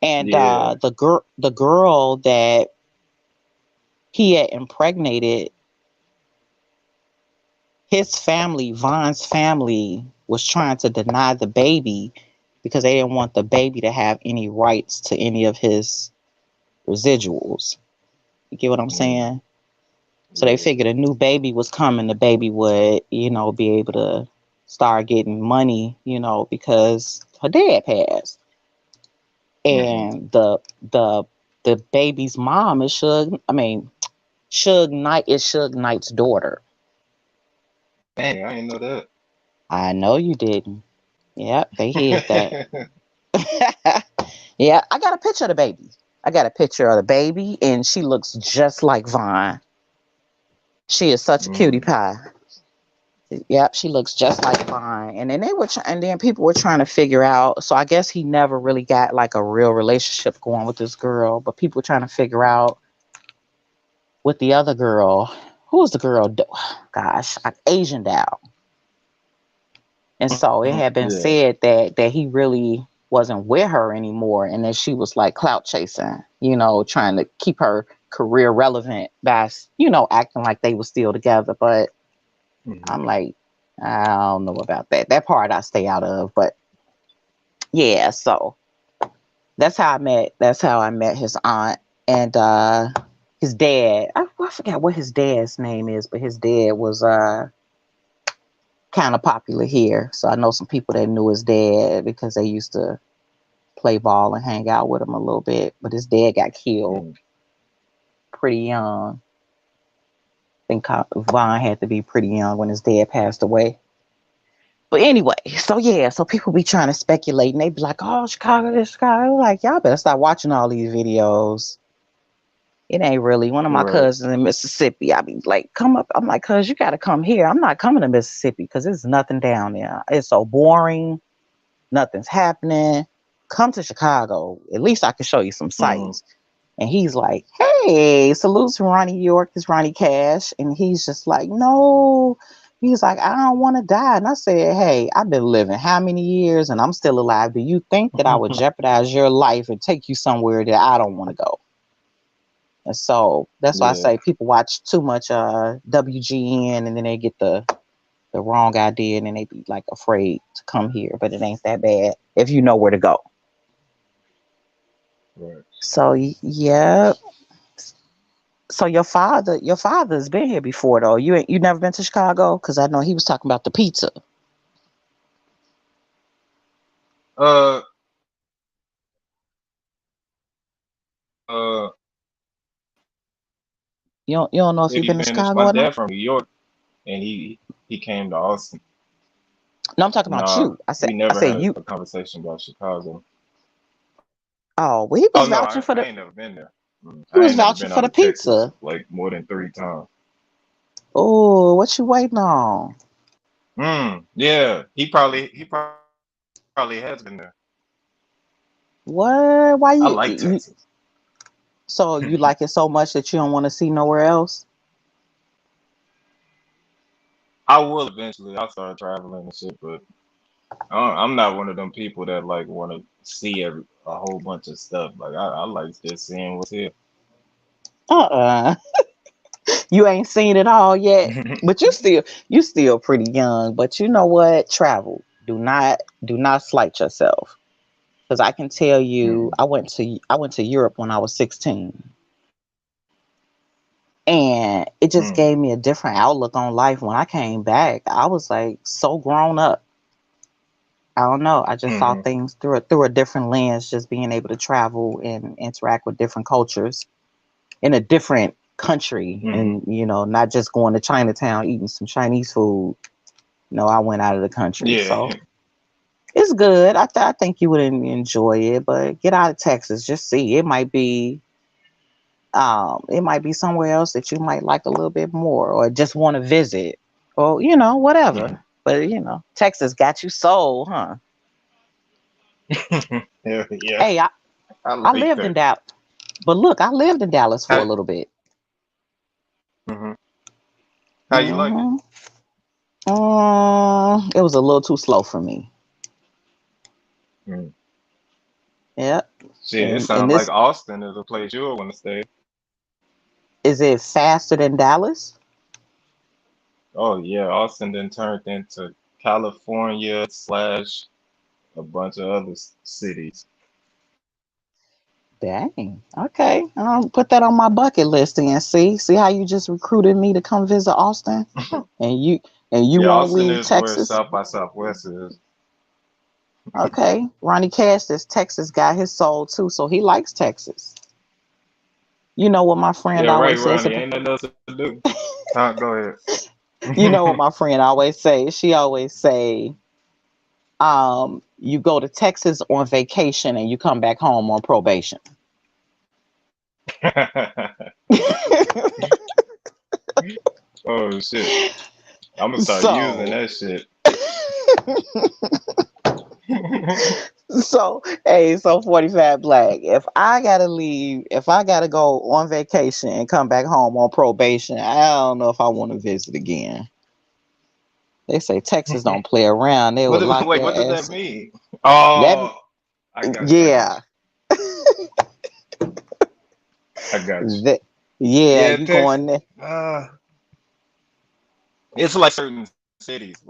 And Yeah. the girl that he had impregnated, his family, Vaughn's family, was trying to deny the baby because they didn't want the baby to have any rights to any of his residuals. You get what I'm Mm. saying? So they Yeah. figured a new baby was coming. The baby would, be able to start getting money, because her dad passed. Mm-hmm. And the baby's mom is Suge Knight is Suge Knight's daughter. Dang, I didn't know that. I know you didn't. Yep, they hid that. Yeah, I got a picture of the baby. I got a picture of the baby, and she looks just like Vaughn. She is such a cutie Mm. pie. Yep, she looks just like Vaughn. And then and then people were trying to figure out. So I guess he never really got like a real relationship going with this girl. But people were trying to figure out with the other girl. Who was the girl? Gosh, Asian Doll. And so it had been Yeah. said that he really wasn't with her anymore and that she was like clout chasing, trying to keep her career relevant by, acting like they were still together. But Mm-hmm. I'm like, I don't know about that. That part I stay out of. But yeah, so that's how I met his aunt and his dad. I forgot what his dad's name is, but his dad was kind of popular here. So I know some people that knew his dad because they used to play ball and hang out with him a little bit. But his dad got killed Mm. pretty young. I think Vaughn had to be pretty young when his dad passed away. But anyway, so yeah, so people be trying to speculate and they be like, oh, Chicago, this Chicago. Like, y'all better stop watching all these videos. It ain't really. One of my Right. cousins in Mississippi, I be like, come up. I'm like, cuz you got to come here. I'm not coming to Mississippi because there's nothing down there. It's so boring. Nothing's happening. Come to Chicago. At least I can show you some Mm. sights. And he's like, hey, salutes from Ronnie York. This Ronnie Cash. And he's just like, no. He's like, I don't want to die. And I said, hey, I've been living how many years and I'm still alive. Do you think that I would jeopardize your life and take you somewhere that I don't want to go? And so that's why I Yeah. say people watch too much WGN and then they get the wrong idea and then they be like afraid to come here. But it ain't that bad if you know where to go. Right. So yeah. So your father's been here before though. You never been to Chicago? Because I know he was talking about the pizza. Uh. Uh. You don't know if If you've he been to finished, Chicago my or not? dad from New York, and he came to Austin. No, I'm talking about Nah, you. I said we I never said had you. a conversation about Chicago. Oh, well, he Oh was no, vouching I, for I the ain't never been there. he I was ain't never vouching been for out the of Texas pizza. like more than 3 times. Oh, what you waiting on? Yeah, he probably has been there. What? Why I you, like you Texas. so you like it so much that you don't want to see nowhere else? I will eventually. I'll start traveling and shit, but I'm not one of them people that like want to see a whole bunch of stuff. Like I like just seeing what's here. Uh-uh. You ain't seen it all yet. But you still pretty young. But you know what? Travel. Do not slight yourself. Because I can tell you, Mhm, I went to Europe when I was 16. And it just mhm, gave me a different outlook on life. When I came back, I was like so grown up. I don't know. I just saw mhm, things through a different lens, just being able to travel and interact with different cultures in a different country, mhm. and not just going to Chinatown eating some Chinese food. No, I went out of the country, so Yeah, it's good. I think you would enjoy it, but get out of Texas, just see. It might be somewhere else that you might like a little bit more, or just want to visit, or whatever. mhm. But Texas got you sold, huh? Yeah, yeah. Hey, I, I I like lived in that. Dallas, but look, I lived in Dallas for a How, little bit. mhm. How you like it? hmm it was a little too slow for me. Mm. Yep. Shit, it And sounds like this Austin is a place you would want to stay. is it faster than Dallas? Oh yeah, Austin then turned into California slash a bunch of other cities. Dang. Okay. I'll put that on my bucket list and see how you just recruited me to come visit Austin, and you Yeah, won't Austin leave is where Texas. South by Southwest is. Okay. Ronnie Cash, this Texas guy, his soul too, so he likes Texas. You know what my friend Yeah, right, always says Ronnie. about Ain't nothing else to do. Huh, go you know what ahead. my friend always say. She always say, you go to Texas on vacation and you come back home on probation. Oh shit. I'm gonna start using so that shit. so 45 Black. If I gotta go on vacation and come back home on probation, I don't know if I want to visit again. They say Texas don't play around. They would lock Wait, your what does that ass. mean? That Oh, I got yeah. you. I got you. That yeah, Yeah, you going there. uh, it's like certain cities,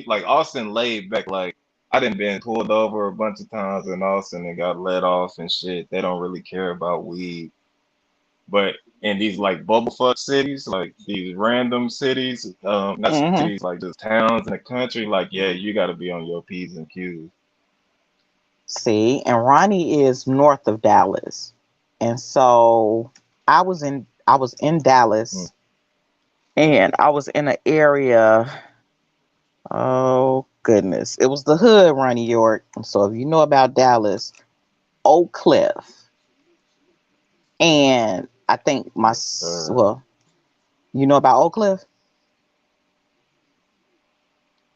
like Austin laid back. Like I didn't been pulled over a bunch of times in Austin and got let off and shit. They don't really care about weed. But in these like bubblefuck cities, like these random cities, not hmm cities, like just towns in the country, like yeah, you got to be on your P's and Q's. See, and Ronnie is north of Dallas. And so I was in Mm. Dallas, and I was in an area, oh goodness. It was the hood, Ronnie York. So if you know about Dallas, Oak Cliff. And I think Yes, sir. well, you know about Oak Cliff?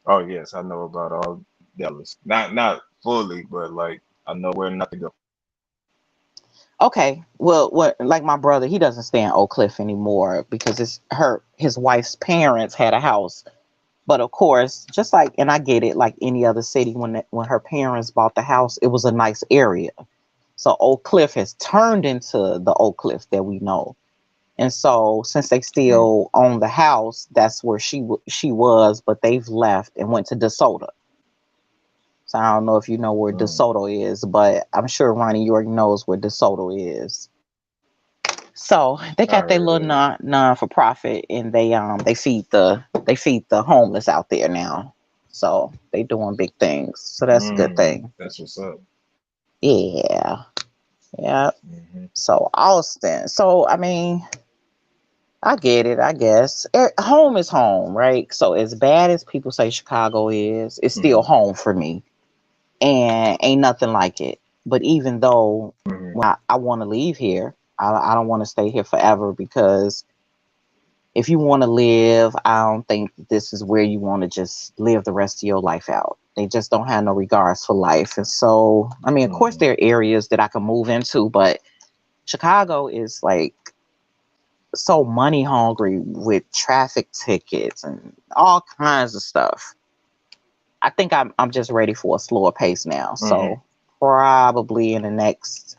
Oh yes, I know about all Dallas. Not fully, but like I know where not to go. Okay. Well, what like my brother, he doesn't stay in Oak Cliff anymore because his wife's parents had a house. But of course, just like, and I get it, like any other city, when her parents bought the house, it was a nice area. So Oak Cliff has turned into the Oak Cliff that we know. And so since they Mm, still own the house, that's where she was, but they've left and went to DeSoto. So I don't know if you know where mm. DeSoto is, but I'm sure Ronnie York knows where DeSoto is. So they I got their heard little of it. non for profit, and they feed the homeless out there now. So they doing big things. So that's a good thing. That's what's up. Yeah. Yeah. Hmm. So Austin. So I mean, I get it, I guess. Home is home, right? So as bad as people say Chicago is, it's still Hmm. home for me. And ain't nothing like it. But even though Hmm. when I want to leave here, I don't want to stay here forever, because if you want to live, I don't think this is where you want to just live the rest of your life out. They just don't have no regards for life. And so, I mean, of course, Hmm. there are areas that I can move into, but Chicago is like so money hungry with traffic tickets and all kinds of stuff. I think I'm just ready for a slower pace now. Hmm. So probably in the next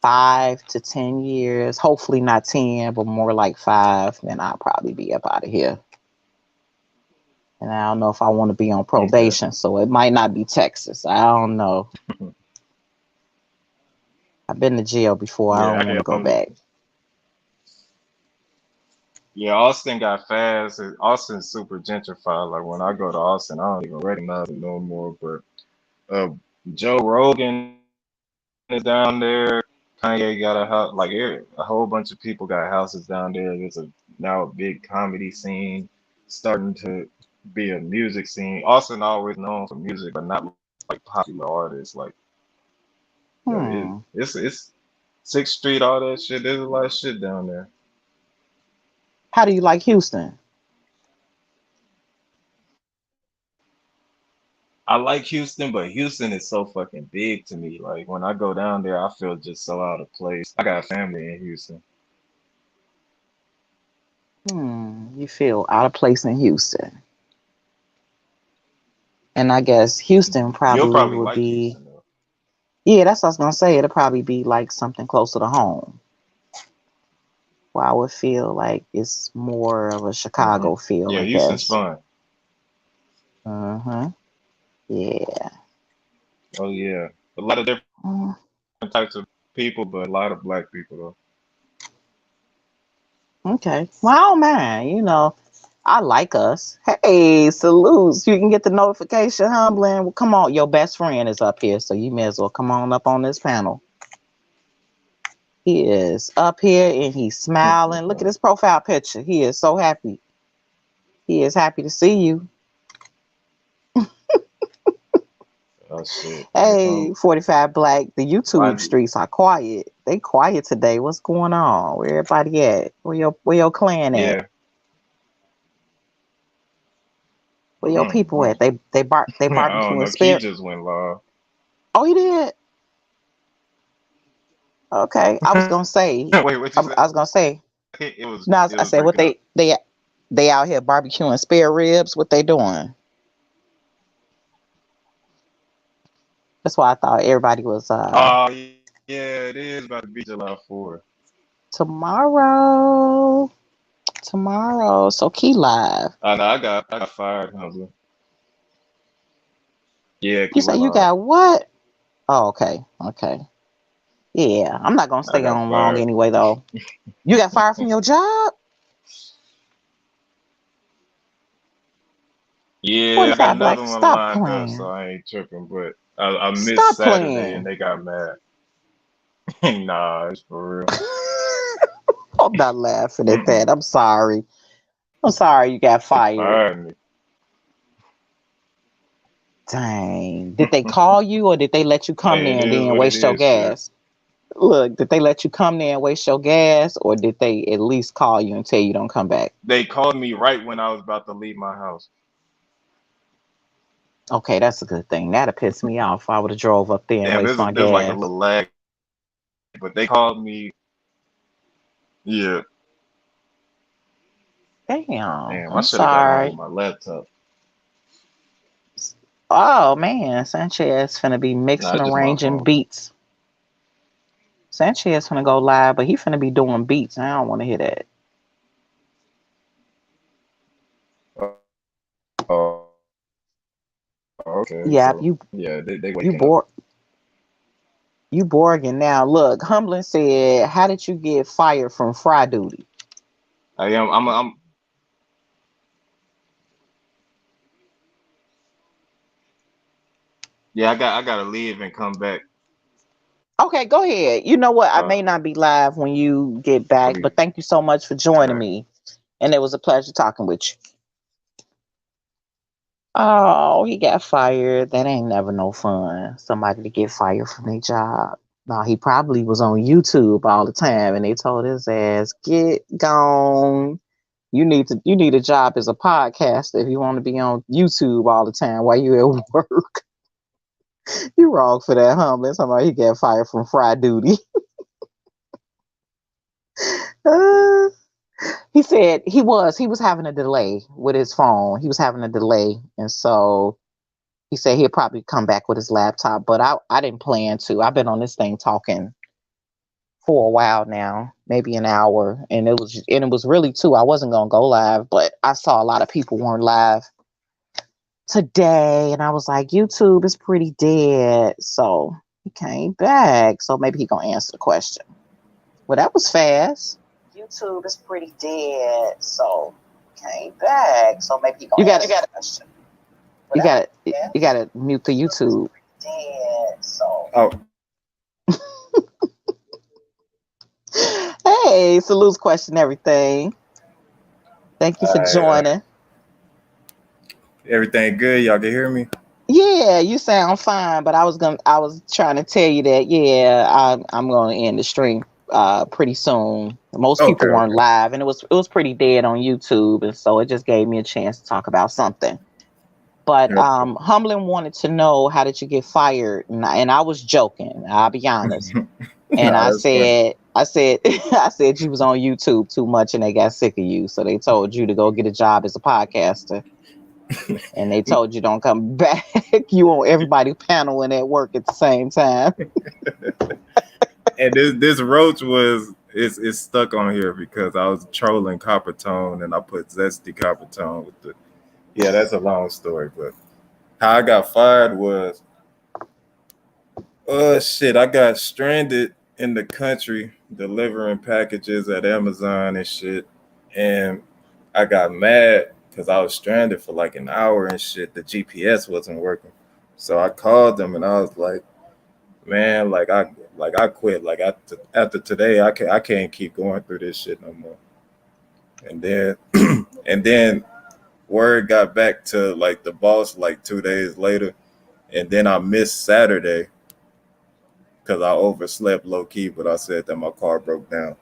5 to 10 years, hopefully not 10, but more like 5, then I'll probably be up out of here. And I don't know if I want to be on Okay. probation, so it might not be Texas. I don't know. I've been to jail before. I Yeah, don't I want to get go back. yeah, Austin got fast. Austin's super gentrified. Like when I go to Austin, I don't even recognize it no more. But uh, Joe Rogan is down there. Kanye got a house. Like a whole bunch of people got houses down there. There's a now a big comedy scene starting to be a music scene. Austin always known for music, but not like popular artists. Like yeah, Hmm. it's Sixth Street, all that shit. There's a lot of shit down there. How do you like Houston? I like Houston, but Houston is so fucking big to me. Like when I go down there, I feel just so out of place. I got family in Houston. You feel out of place in Houston. And I guess Houston You'll probably probably would like be, Houston though. yeah, that's what I was gonna say. It'll probably be like something closer to home, where I would feel like it's more of a Hmm. Chicago feel, Yeah, I Houston's guess. fun. Uh-huh. Yeah. Oh yeah, a lot of different Mm, types of people, but a lot of black people though. okay. Well, I don't mind, I like us. Hey, salutes. You can get the notification humbling. Well, come on, your best friend is up here, so you may as well come on up on this panel. He is up here and he's smiling. Look at his profile picture. He is so happy. He is happy to see you. Oh shit, here Hey, come 45 Black. The why? YouTube streets are quiet. They quiet today. What's going on? Where everybody at? Where your clan at? Yeah. Where your people at? They I don't barbecuing know. Key spare. just went live. Oh, he did. Okay. I was gonna say. Wait, what you I say? was gonna say. It No, was I said breaking what up. they out here barbecuing spare ribs. What they doing? That's why I thought everybody was Oh yeah, it is about to be July 4th. tomorrow. Tomorrow. So key live. I know. I got fired, Hamza. Yeah, You key say went you live. got what? Oh, okay. Okay. Yeah. I'm not gonna I stay got on long fired. anyway though. You got fired from your job? Yeah, I got 45 Black. another one Stop lined up, so playing. I ain't tripping. But I missed Stop Saturday, and playing. they got mad. Nah, it's for real. I'm not laughing at that. I'm sorry. I'm sorry you got They fired. fired me. Dang. Did they call you or did they let you come Hey, there it and is then what it waste your is, shit. gas? Look, did they let you come there and waste your gas or did they at least call you and tell you don't come back? They called me right when I was about to leave my house. Okay, that's a good thing. That'd piss me off if I would have drove up there and Damn, waste my there's like a gas. little lag, but they called me. Yeah, Damn. damn, I I'm should have got home with sorry. my laptop. Oh man, Sanchez finna be Nah, mixing, it's just my arranging phone. beats. Sanchez finna go live, but he finna be doing beats. I don't want to hear that. Oh, okay. Yeah, So you yeah, they you waking up. bore you Borgin now. Look, Humblin said, "How did you get fired from fry duty?" I am. I'm. Yeah, I gotta leave and come back. Okay, go ahead. You know what? I Uh, may not be live when you get I'll back, be but thank you so much for joining back. me, and it was a pleasure talking with you. Oh, he got fired. That ain't never no fun. Somebody to get fired from their job. No, he probably was on YouTube all the time, and they told his ass, "Get gone. You need a job as a podcaster if you want to be on YouTube all the time while you at work." You wrong for that, Humble. Somebody he got fired from fry duty. He said he was having a delay with his phone. He was having a delay, and so he said he'd probably come back with his laptop. But I didn't plan to. I've been on this thing talking for a while now, maybe an hour, and it was really two. I wasn't gonna go live, but I saw a lot of people weren't live today, and I was like, YouTube is pretty dead. So he came back. So maybe he gonna answer the question. Well, that was fast. YouTube is pretty dead. So he came back. So maybe he gonna answer the question. You got to you got to mute the YouTube. Dead. So Oh, hey, salutes question everything. Thank you for alright. joining. Everything good? Y'all can hear me? Yeah, you sound fine, but I was trying to tell you that yeah, I'm gonna end the stream pretty soon. Most Okay, people weren't okay. live, and it was pretty dead on YouTube, and so it just gave me a chance to talk about something. But Okay. Humlin wanted to know how did you get fired, and I was joking. I'll be honest, and Nah, that's funny. I said I said you was on YouTube too much, and they got sick of you, so they told you to go get a job as a podcaster. And they told you don't come back. You on everybody paneling at work at the same time. And this roach was it's stuck on here because I was trolling Copper Tone and I put zesty Copper Tone with the yeah, that's a long story, but how I got fired was shit, I got stranded in the country delivering packages at Amazon and shit. And I got mad because I was stranded for like an hour and shit. The GPS wasn't working. So I called them and I was like, man, I quit. Like after today, I can't keep going through this shit no more. And then and then word got back to like the boss like 2 days later, and then I missed Saturday because I overslept low key, but I said that my car broke down.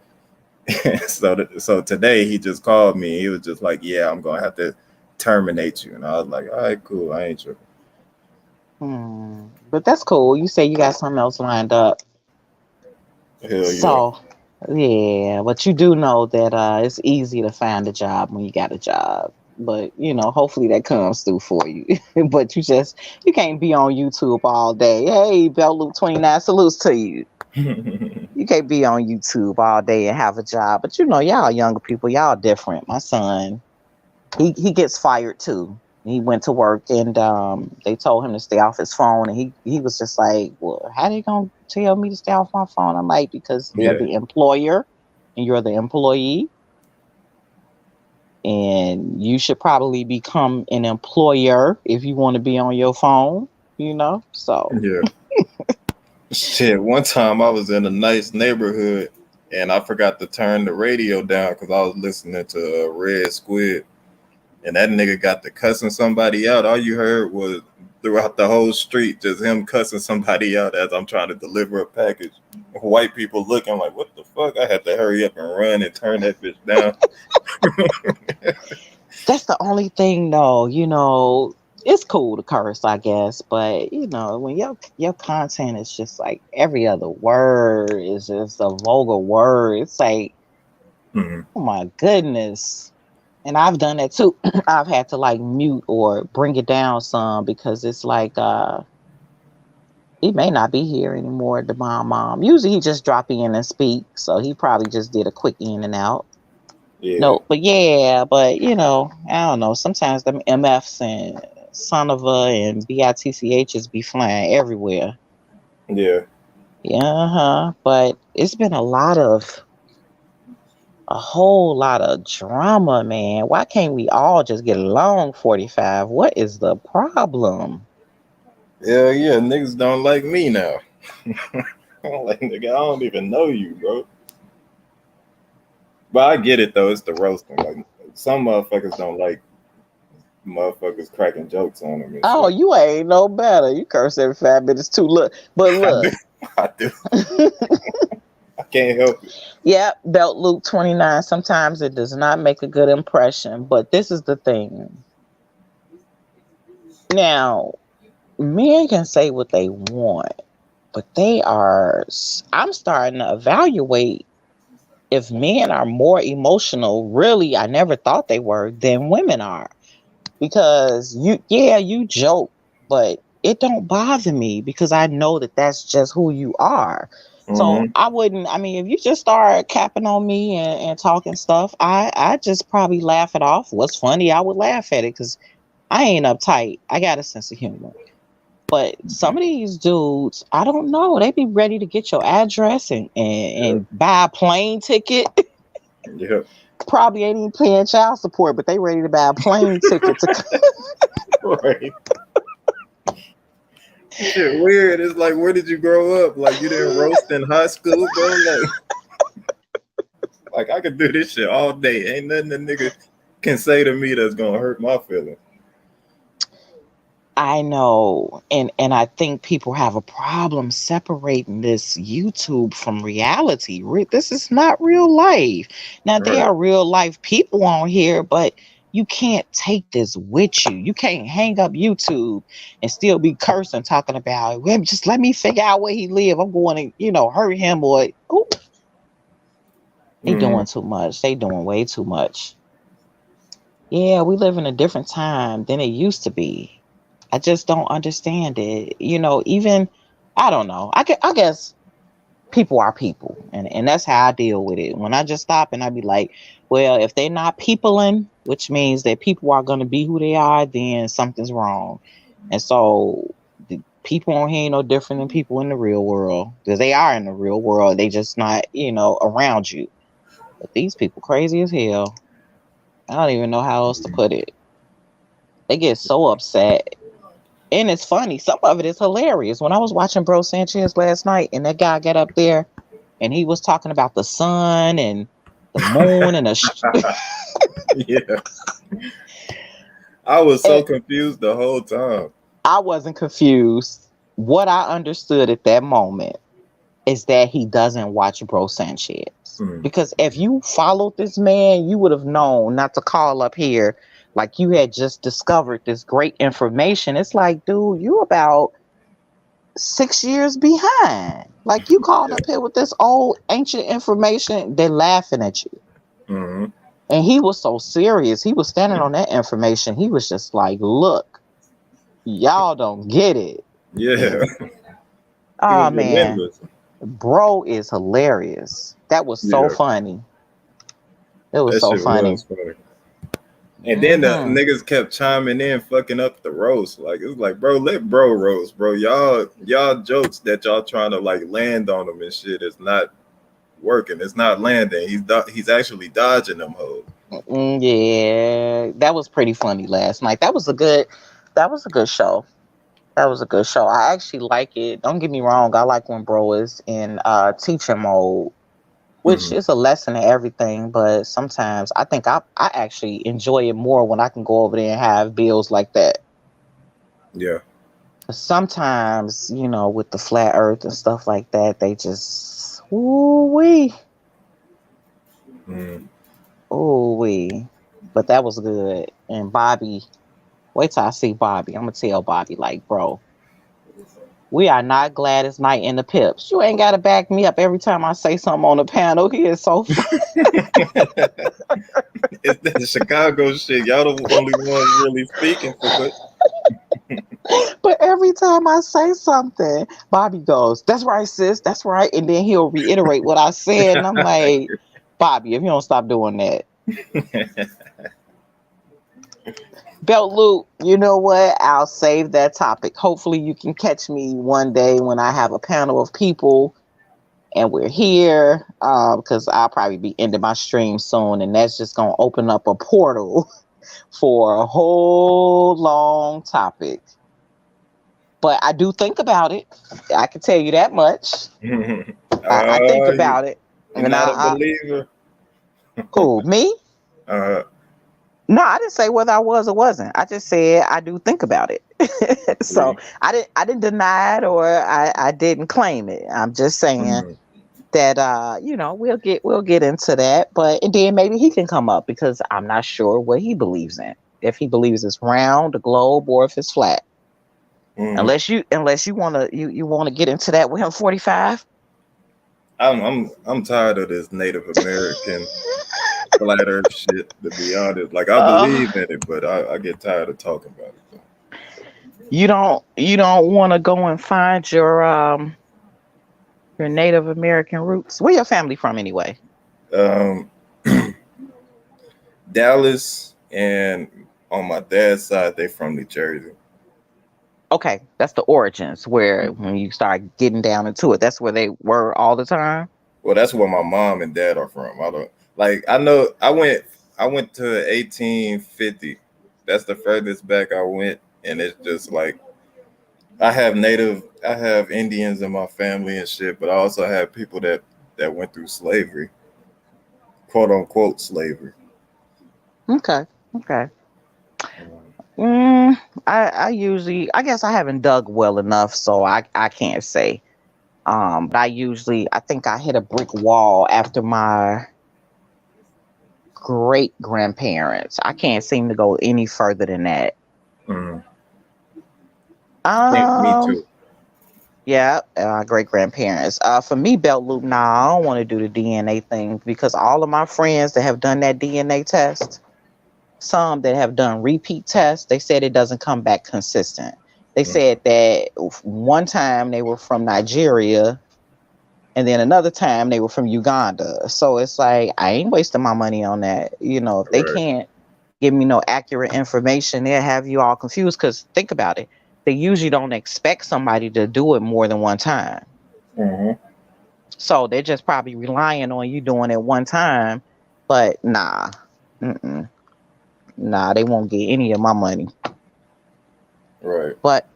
So today he just called me. He was just like, "Yeah, I'm gonna have to terminate you," and I was like, "All right, cool. I ain't tripping." But that's cool. You say you got something else lined up. Hell yeah. So yeah, but you do know that it's easy to find a job when you got a job. But hopefully that comes through for you. But you can't be on YouTube all day. Hey, Bell Loop 29 salutes to you. You can't be on YouTube all day and have a job. But y'all younger people, y'all different. My son, he gets fired too. He went to work and they told him to stay off his phone, and he was just like, "Well, how they gonna tell me to stay off my phone?" I'm like, "Because they're Yeah, the employer and you're the employee, and you should probably become an employer if you want to be on your phone." So yeah. Shit, one time I was in a nice neighborhood and I forgot to turn the radio down because I was listening to Red Squid, and that nigga got to cussing somebody out. All you heard was throughout the whole street just him cussing somebody out as I'm trying to deliver a package. White people looking like, what the fuck? I had to hurry up and run and turn that bitch down. that's the only thing, though. It's cool to curse, I guess, but when your content is just like every other word is just a vulgar word, it's like, Mhm. oh my goodness. And I've done that too. I've had to like mute or bring it down some because it's like he may not be here anymore, the mom. Usually he just drop in and speak, so he probably just did a quick in and out. Yeah, No, but yeah, but I don't know. Sometimes them MFs and Sonova and BITCHs be flying everywhere. yeah, Yeah, but it's been a whole lot of drama, man. Why can't we all just get along? 45. What is the problem? yeah, yeah. Niggas don't like me now. I'm like, nigga, I don't even know you, bro. But I get it though. It's the roasting. Like some motherfuckers don't like motherfuckers cracking jokes on them and Oh, shit. you ain't no better. You curse every 5 minutes too. Look, but I do. look. I do. I can't help it. Yeah, Belt Loop 29. Sometimes it does not make a good impression, but this is the thing. Now, men can say what they want, but I'm starting to evaluate if men are more emotional, really, I never thought they were, than women are. Because you joke, but it don't bother me because I know that that's just who you are. So Mm-hmm. I wouldn't, I mean, if you just start capping on me and talking stuff, I just probably laugh it off. What's funny, I would laugh at it because I ain't uptight. I got a sense of humor. But some of these dudes, I don't know. They be ready to get your address Yeah. and buy a plane ticket. Yeah. Probably ain't even paying child support, but they ready to buy a plane ticket to. Right. Shit, weird. It's like, where did you grow up? Like, you didn't roast in high school, bro? Like I could do this shit all day. Ain't nothing a nigga can say to me that's gonna hurt my feelings. I know, and I think people have a problem separating this YouTube from reality. This is not real life. Now they Right. are real life people on here, but you can't take this with you. You can't hang up YouTube and still be cursing, talking about, well, just let me figure out where he live. I'm going to, hurt him, or ooh, they Mm-hmm. doing too much. They doing way too much. Yeah, we live in a different time than it used to be. I just don't understand it. Even I don't know. I guess people are people, and that's how I deal with it. When I just stop and I be like, well, if they're not peopling, which means that people are going to be who they are, then something's wrong. And so the people on here ain't no different than people in the real world, because they are in the real world. They just not around you. But these people crazy as hell. I don't even know how else to put it. They get so upset. And it's funny. Some of it is hilarious. When I was watching Bro Sanchez last night and that guy got up there and he was talking about the sun and the moon and Yeah. I was so and confused the whole time. I wasn't confused. What I understood at that moment is that he doesn't watch Bro Sanchez. Mm. Because if you followed this man, you would have known not to call up here like you had just discovered this great information. It's like, dude, you about 6 years behind. Like you called Yeah. up here with this old ancient information, they're laughing at you. Mm-hmm. And he was so serious. He was standing on that information. He was just like, look, y'all don't get it. Yeah. And He oh was man, relentless. bro is hilarious. That was so Yeah. funny. It was That so shit funny. was funny. And then the Hmm. niggas kept chiming in, fucking up the roast. Like it was like, bro, let bro roast, bro. Y'all jokes that y'all trying to like land on him and shit is not working. It's not landing. He's actually dodging them hoes. Yeah, that was pretty funny last night. That was a good show. That was a good show. I actually like it. Don't get me wrong. I like when bro is in teaching mode, which Hmm. is a lesson in everything. But sometimes I think I actually enjoy it more when I can go over there and have bills like that. Yeah. Sometimes, with the flat earth and stuff like that, they just ooh wee, Mm. ooh wee. But that was good. And Bobby, wait till I see Bobby. I'm gonna tell Bobby like, bro, we are not Gladys Knight and the Pips. You ain't got to back me up every time I say something on the panel. He is so funny. It's that Chicago shit. Y'all the only ones really speaking for it. But every time I say something, Bobby goes, that's right, sis. That's right. And then he'll reiterate what I said. And I'm like, Bobby, if you don't stop doing that. Belt loop, you know what? I'll save that topic. Hopefully, you can catch me one day when I have a panel of people and we're here, because I'll probably be ending my stream soon, and that's just gonna open up a portal for a whole long topic. But I do think about it. I can tell you that much. I think You, about it, you're and not a believer. who me? Uh, No, I didn't say whether I was or wasn't. I just said I do think about it. So see. I didn't deny it, or I didn't claim it. I'm just saying Mhm. that we'll get into that, but and then maybe he can come up because I'm not sure what he believes in, if he believes it's round, the globe, or if it's flat. Mhm. Unless you want to get into that with him, 45. I'm tired of this Native American flat Earth shit. To be honest, like I uh, believe in it, but I get tired of talking about it. you don't want to go and find your Native American roots. Where your family from anyway? Dallas, and on my dad's side, they from New Jersey. Okay, that's the origins where when you start getting down into it, that's where they were all the time. Well, that's where my mom and dad are from. I don't like. I know. I went to 1850. That's the furthest back I went, and it's just like I have Indians in my family and shit, but I also have people that went through slavery, quote unquote slavery. Okay, okay. Um, Mm, I usually, I guess I haven't dug well enough, so I can't say. But I think I hit a brick wall after my great grandparents. I can't seem to go any further than that. mm, me Um, too. yeah, great grandparents. For me, belt loop, nah, I don't want to do the DNA thing because all of my friends that have done that DNA test, some that have done repeat tests, they said it doesn't come back consistent. They Mm, said that one time they were from Nigeria and then another time they were from Uganda. So it's like I ain't wasting my money on that. If they right. can't give me no accurate information, they'll have you all confused. Because think about it, they usually don't expect somebody to do it more than one time. Hmm. So they're just probably relying on you doing it one time. But nah, mm-mm, nah, they won't get any of my money. Right. But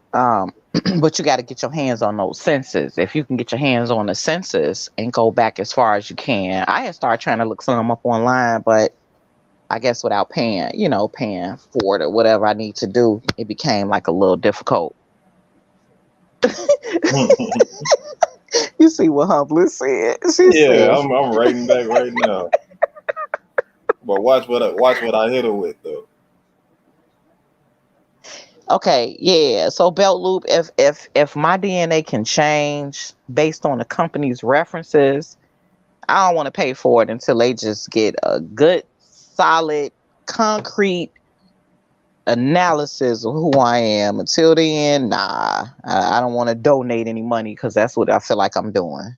but you got to get your hands on those census. If you can get your hands on the census and go back as far as you can, I had started trying to look some up online, but I guess without paying for it or whatever I need to do, it became like a little difficult. You see what Humbler said? She Yeah, said, I'm writing back right now. But watch what I hit her with though. "Okay, yeah. So belt loop, if my DNA can change based on the company's references, I don't want to pay for it until they just get a good, solid, concrete analysis of who I am. Until then, nah, I don't want to donate any money because that's what I feel like I'm doing.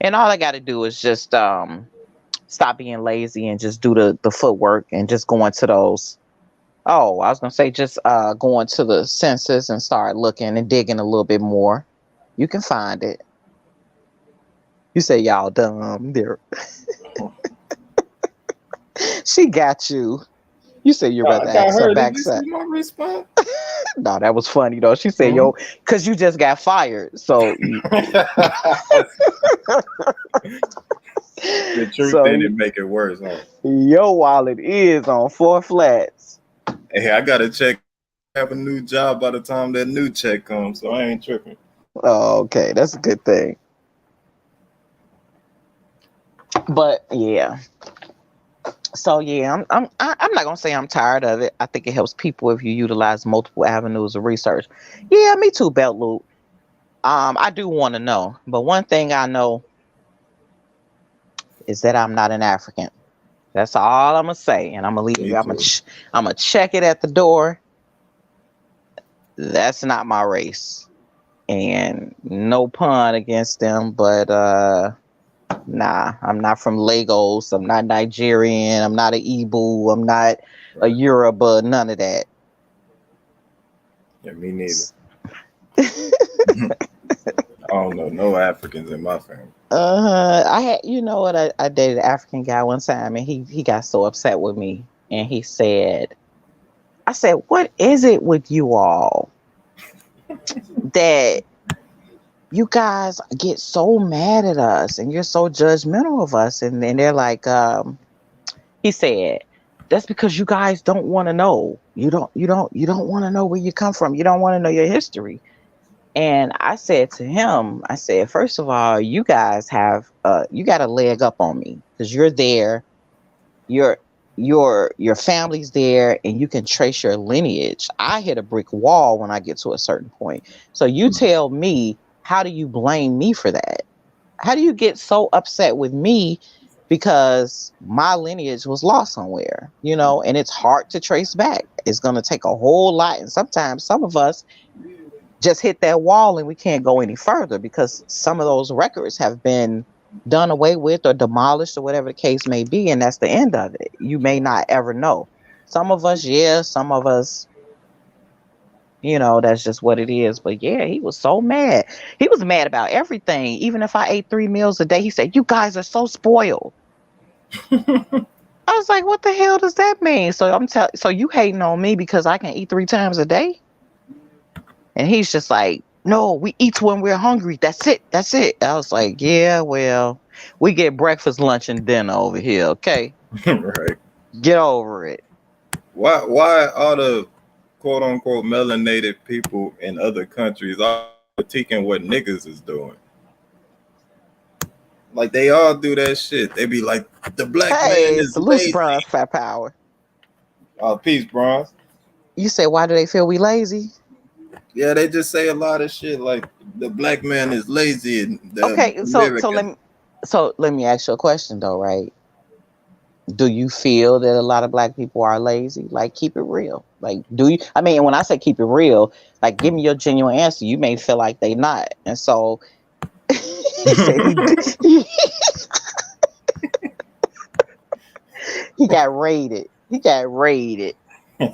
And all I got to do is just stop being lazy and just do the footwork and just go into those. Oh, I was gonna say just go into the census and start looking and digging a little bit more. You can find it. You say y'all dumb. There, she got you. You said you're about I to got ask her her. Did back. you see my response? No, that was funny though. She said, Hmm. "Yo, because you just got fired." The truth So in it make it worse, huh? your wallet is on four flats. Hey, I gotta check. Have a new job by the time that new check comes, so I ain't tripping. Oh, okay, that's a good thing. But yeah, so yeah, I'm not gonna say I'm tired of it. I think it helps people if you utilize multiple avenues of research. Yeah, me too, belt loop. I do want to know, but one thing I know is that I'm not an African. That's all I'm gonna say, and I'm gonna leave. Me too. I'm gonna check it at the door. That's not my race, and no pun against them, but nah, I'm not from Lagos. I'm not Nigerian. I'm not an Igbo. I'm not a Right. Yoruba. None of that. Yeah, me neither. I don't know no Africans in my family. I had, you know what? I dated an African guy one time, and he got so upset with me, and he said, "I said, what is it with you all that you guys get so mad at us, and you're so judgmental of us?" And then they're like, he said, "That's because you guys don't want to know. You don't want to know where you come from. You don't want to know your history." And I said to him, I said, first of all, you guys have you got a leg up on me because you're there, your your family's there, and you can trace your lineage. I hit a brick wall when I get to a certain point. So you tell me, how do you blame me for that? How do you get so upset with me because my lineage was lost somewhere, and it's hard to trace back. It's going to take a whole lot. And sometimes some of us just hit that wall and we can't go any further because some of those records have been done away with or demolished or whatever the case may be. And that's the end of it. You may not ever know. Some of us, yeah, some of us, that's just what it is. But yeah, he was so mad. He was mad about everything. Even if I ate 3 meals a day, he said, "You guys are so spoiled." I was like, "What the hell does that mean?" So you hating on me because I can eat 3 times a day? And he's just like, "No, we eat when we're hungry. That's it. That's it." I was like, "Yeah, well, we get breakfast, lunch, and dinner over here. Okay, Right. get over it." Why all the quote unquote melanated people in other countries are critiquing what niggas is doing? Like they all do that shit. They be like, the black man Hey, is salute to lazy. Bronze Fat Power. Peace, bronze. You say, why do they feel we lazy? Yeah, they just say a lot of shit like the black man is lazy and the Okay, American. so let me ask you a question though, right? Do you feel that a lot of black people are lazy? Like, keep it real. Like, do you? I mean, when I say keep it real, like, give me your genuine answer. You may feel like they not, and so he said he got raided. He got raided.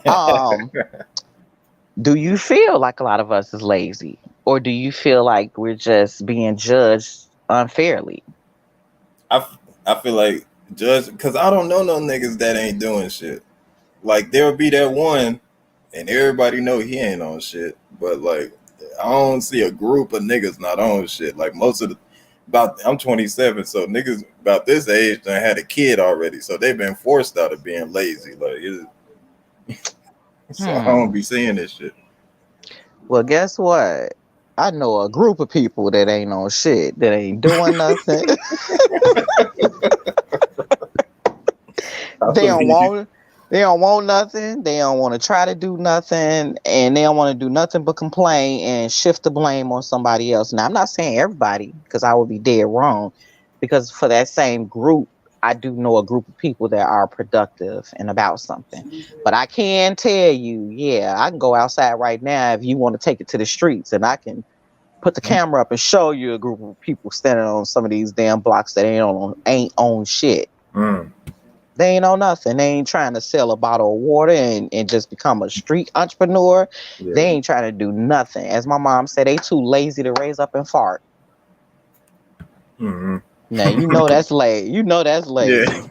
Um, do you feel like a lot of us is lazy, or do you feel like we're just being judged unfairly? I, I feel like judge because I don't know no niggas that ain't doing shit. Like there'll be that one, and everybody know he ain't on shit. But like, I don't see a group of niggas not on shit. Like most of the about I'm 27, so niggas about this age done had a kid already, so they've been forced out of being lazy. So I don't Hmm. be seeing this shit. Well, guess what? I know a group of people that ain't on shit, that ain't doing nothing. I They don't believe you. want they don't want nothing. They don't want to try to do nothing, and they don't want to do nothing but complain and shift the blame on somebody else. Now, I'm not saying everybody because I would be dead wrong. Because for that same group, I do know a group of people that are productive and about something. But I can tell you, yeah, I can go outside right now if you want to take it to the streets, and I can put the camera up and show you a group of people standing on some of these damn blocks that ain't on shit. Mm, They ain't on nothing. They ain't trying to sell a bottle of water and just become a street entrepreneur. They yeah. ain't trying to do nothing. As my mom said, they too lazy to raise up and fart. Hmm. Now you know that's lazy. You know that's Yeah. lazy.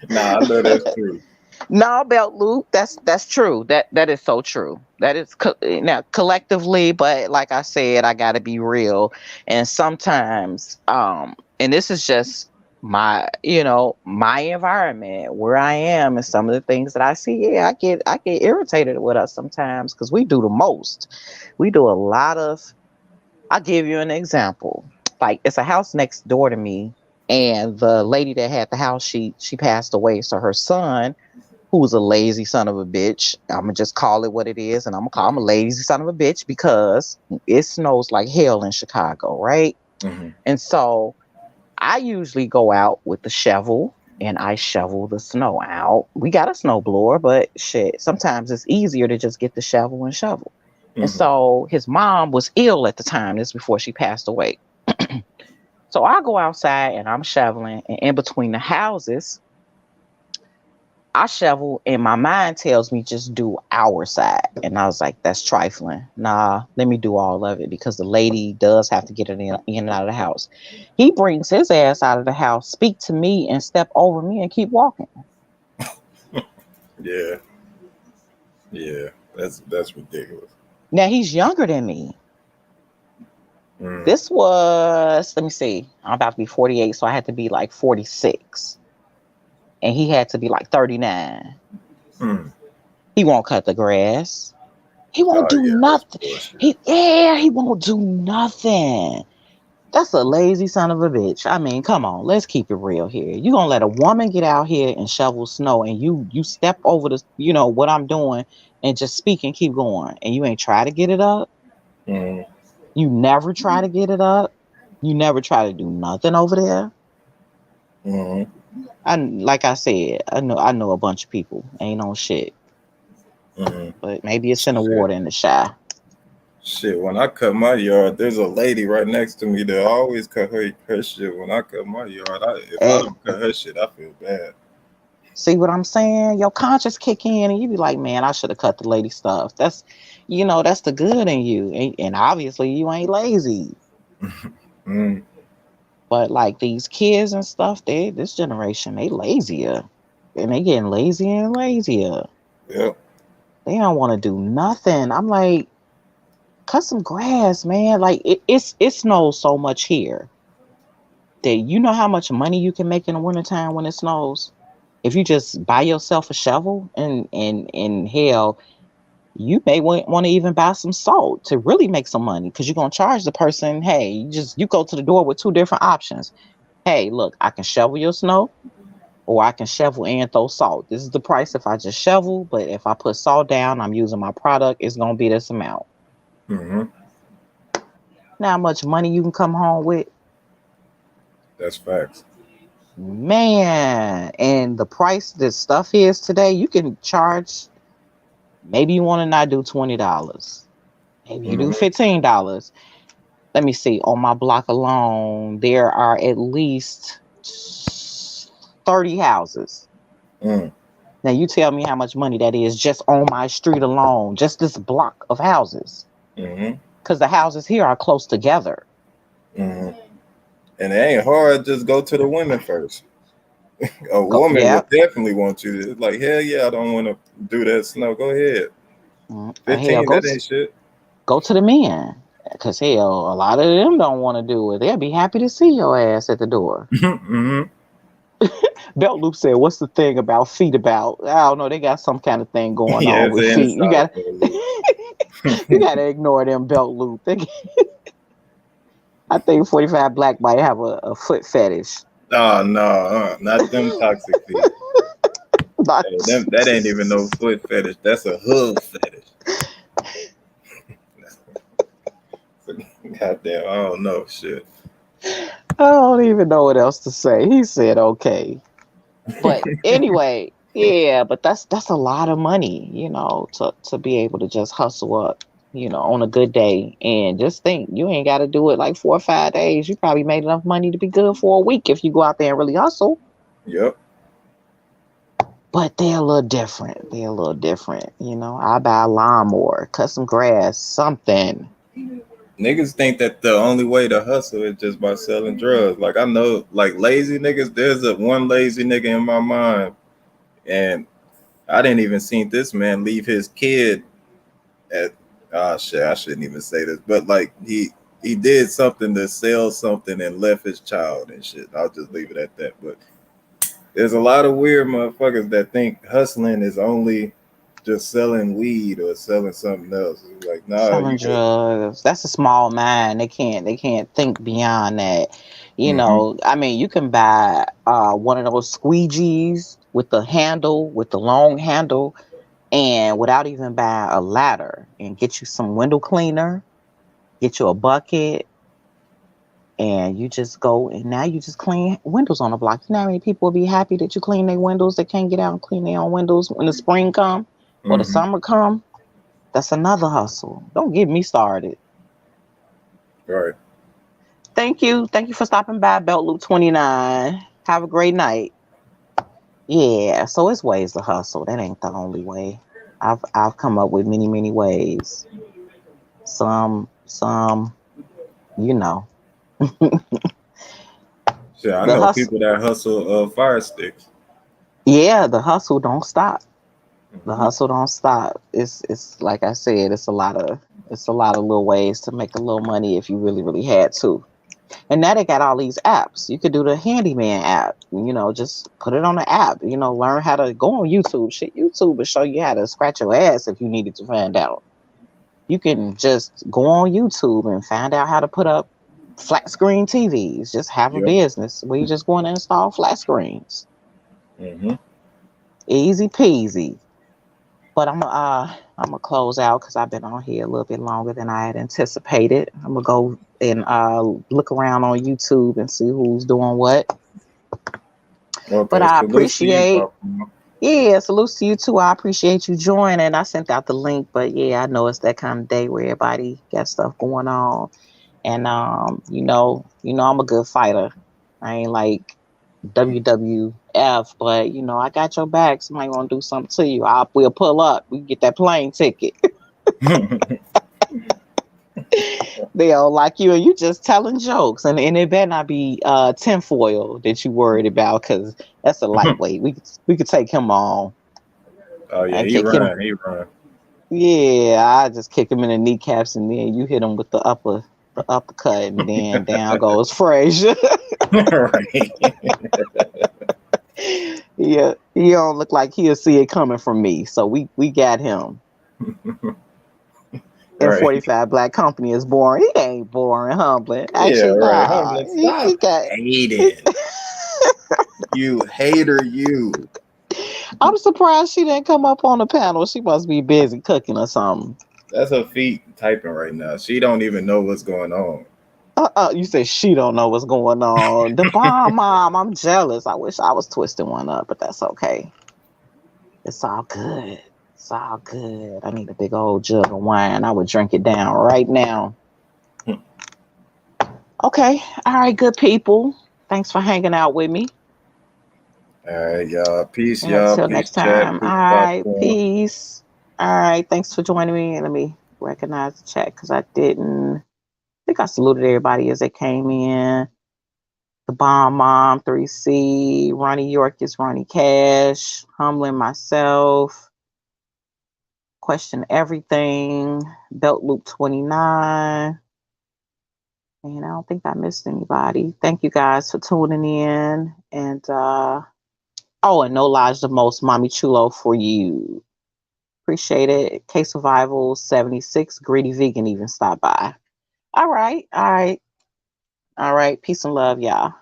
Nah, I know that's true. No, belt loop. That's true. That is so true. That is now collectively, but like I said, I got to be real. And sometimes, and this is just my environment where I am, and some of the things that I see. Yeah, I get irritated with us sometimes because we do the most. We do a lot of. I'll give you an example. Like it's a house next door to me, and the lady that had the house, she passed away. So her son, who was a lazy son of a bitch. I'm gonna just call it what it is, and I'm gonna call him a lazy son of a bitch because it snows like hell in Chicago, right? Hmm. And so I usually go out with the shovel and I shovel the snow out. We got a snow blower, but shit, sometimes it's easier to just get the shovel and shovel. And Hmm. so his mom was ill at the time. This before she passed away. So I go outside and I'm shoveling, and in between the houses, I shovel and my mind tells me just do our side. And I was like, that's trifling. Nah, let me do all of it because the lady does have to get it in and out of the house. He brings his ass out of the house, speak to me and step over me and keep walking. Yeah. Yeah. That's ridiculous. Now he's younger than me. Mm. This was, let me see, I'm about to be 48, so I had to be like 46. And he had to be like 39. Mm. He won't cut the grass. He won't Oh do yeah, that's nothing. bullshit. He won't do nothing. That's a lazy son of a bitch. I mean, come on, let's keep it real here. You gonna let a woman get out here and shovel snow, and you step over the, what I'm doing, and just speak and keep going, and you ain't try to get it up. Mm-hmm. You never try to get it up. You never try to do nothing over there. Mm-hmm. I like I said, I know a bunch of people ain't on shit, Mm-hmm. but maybe it's in the Shit. water in the shy. Shit, when I cut my yard, there's a lady right next to me that always cut her shit. When I cut my yard, if I Eh, don't cut her shit, I feel bad. see what I'm saying? Your conscience kick in, and you be like, man, I should have cut the lady stuff. That's the good in you, and obviously you ain't lazy. Mm, But like these kids and stuff, this generation they lazier, and they getting lazier and lazier. yep. They don't want to do nothing. I'm like, cut some grass, man. Like it snows so much here that you know how much money you can make in the wintertime when it snows. If you just buy yourself a shovel and hell, you may want to even buy some salt to really make some money because you're gonna charge the person. Hey, you go to the door with two different options. Hey, look, I can shovel your snow, or I can shovel and throw salt. This is the price if I just shovel, but if I put salt down, I'm using my product. It's gonna be this amount. Mm-hmm. Now, how much money you can come home with, That's facts. man? And the price that stuff is today, you can charge. Maybe you want to not do $20. Maybe you do Mm-hmm. $15. Let me see. On my block alone, there are at least 30 houses. Mm, Now you tell me how much money that is just on my street alone, just this block of houses. mm-hmm. Because the houses here are close together. Mm-hmm. And it ain't hard. Just go to the women first. A Go, woman yeah. would definitely want you to, like, hell yeah, I don't want to do that snow. Go ahead. Hell, 15, that ain't shit. go to the men. Because hell, a lot of them don't want to do it. They'll be happy to see your ass at the door. Mm-hmm. Belt Loop said, "What's the thing about feet about? I don't know. They got some kind of thing going Yeah, on it's with an feet. You inside got, you got to ignore them Belt Loop. I think 45 Black might have a foot fetish. Oh no, not them toxic feet. But Hey, them that ain't even no foot fetish. That's a hoof fetish. Goddamn, I don't know shit. I don't even know what else to say. He said, "Okay." But anyway, yeah, but that's a lot of money, to be able to just hustle up, on a good day. And just think, you ain't got to do it like 4 or 5 days. You probably made enough money to be good for a week if you go out there and really hustle. Yep. But they're a little different. They're a little different. I buy a lawnmower, cut some grass, something. Niggas think that the only way to hustle is just by selling drugs. Like I know, like lazy niggas. There's a one lazy nigga in my mind, and I didn't even see this man leave his kid at. Ah shit, I shouldn't even say this, but like he did something to sell something and left his child and shit. I'll just leave it at that. But there's a lot of weird motherfuckers that think hustling is only just selling weed or selling something else. It's like, nah, Selling you could. drugs. That's a small mind. They can't think beyond that. Mm-hmm, I mean, you can buy one of those squeegees with the handle, with the long handle, and without even buying a ladder, and get you some window cleaner, get you a bucket, and you just go, and now you just clean windows on the block. You know how many people will be happy that you clean their windows that can't get out and clean their own windows when the spring come or the mm-hmm. summer come? That's another hustle. Don't get me started. Right. Thank you for stopping by Belt Loop 29. Have a great night. Yeah, so it's ways to hustle. That ain't the only way. I've come up with many, many ways. Some, you know. Shit, I The know hustle, people that hustle fire sticks. yeah, the hustle don't stop. The Mm-hmm. hustle don't stop. It's like I said, it's a lot of little ways to make a little money if you really, really had to. And now they got all these apps. You could do the handyman app, just put it on the app, learn how to go on YouTube. Shit, YouTube will show you how to scratch your ass if you needed to find out. You can just go on YouTube and find out how to put up flat screen TVs. Just have a Yep. business where you just going to install flat screens. Mm-hmm. Easy peasy. But I'm gonna close out because I've been on here a little bit longer than I had anticipated. I'm gonna go and look around on YouTube and see who's doing what. But Okay, I salute to you, appreciate, Papa. yeah, salutes to you too. I appreciate you joining. I sent out the link, but yeah, I know it's that kind of day where everybody got stuff going on. And I'm a good fighter. I ain't like WWF, but I got your back. Somebody want to do something to you, we'll pull up. We can get that plane ticket. They don't like you, and you just telling jokes, and it better not be tinfoil that you worried about, because that's a lightweight. We could take him on. Oh yeah, I he kick him. run, he run. Yeah, I just kick him in the kneecaps, and then you hit him with the uppercut, and then down goes Frazier. Right. Yeah, he don't look like he'll see it coming from me. So we got him. And Right. 45 Black Company is boring. He ain't boring, humbling. Yeah, Actually, right. nah. Humbling, He stop got. hating. You hater, you. I'm surprised she didn't come up on the panel. She must be busy cooking or something. That's her feet typing right now. She don't even know what's going on. You say she don't know what's going on. The bomb mom, I'm jealous. I wish I was twisting one up, but that's okay. It's all good. It's all good. I need a big old jug of wine. I would drink it down right now. Okay. All right, good people. Thanks for hanging out with me. All right, y'all. Peace, And y'all. until Peace, next chat. time. All Peace, right. popcorn. Peace. All right. Thanks for joining me. And let me recognize the chat because I didn't. I think I saluted everybody as they came in. The Bomb Mom 3C, Ronnie York is Ronnie Cash, Humbling Myself, Question Everything, Belt Loop 29. And I don't think I missed anybody. Thank you guys for tuning in. And and No Lies the Most, Mommy Chulo for you. Appreciate it. K Survival 76, Greedy Vegan even stopped by. All right. All right. All right. Peace and love, y'all.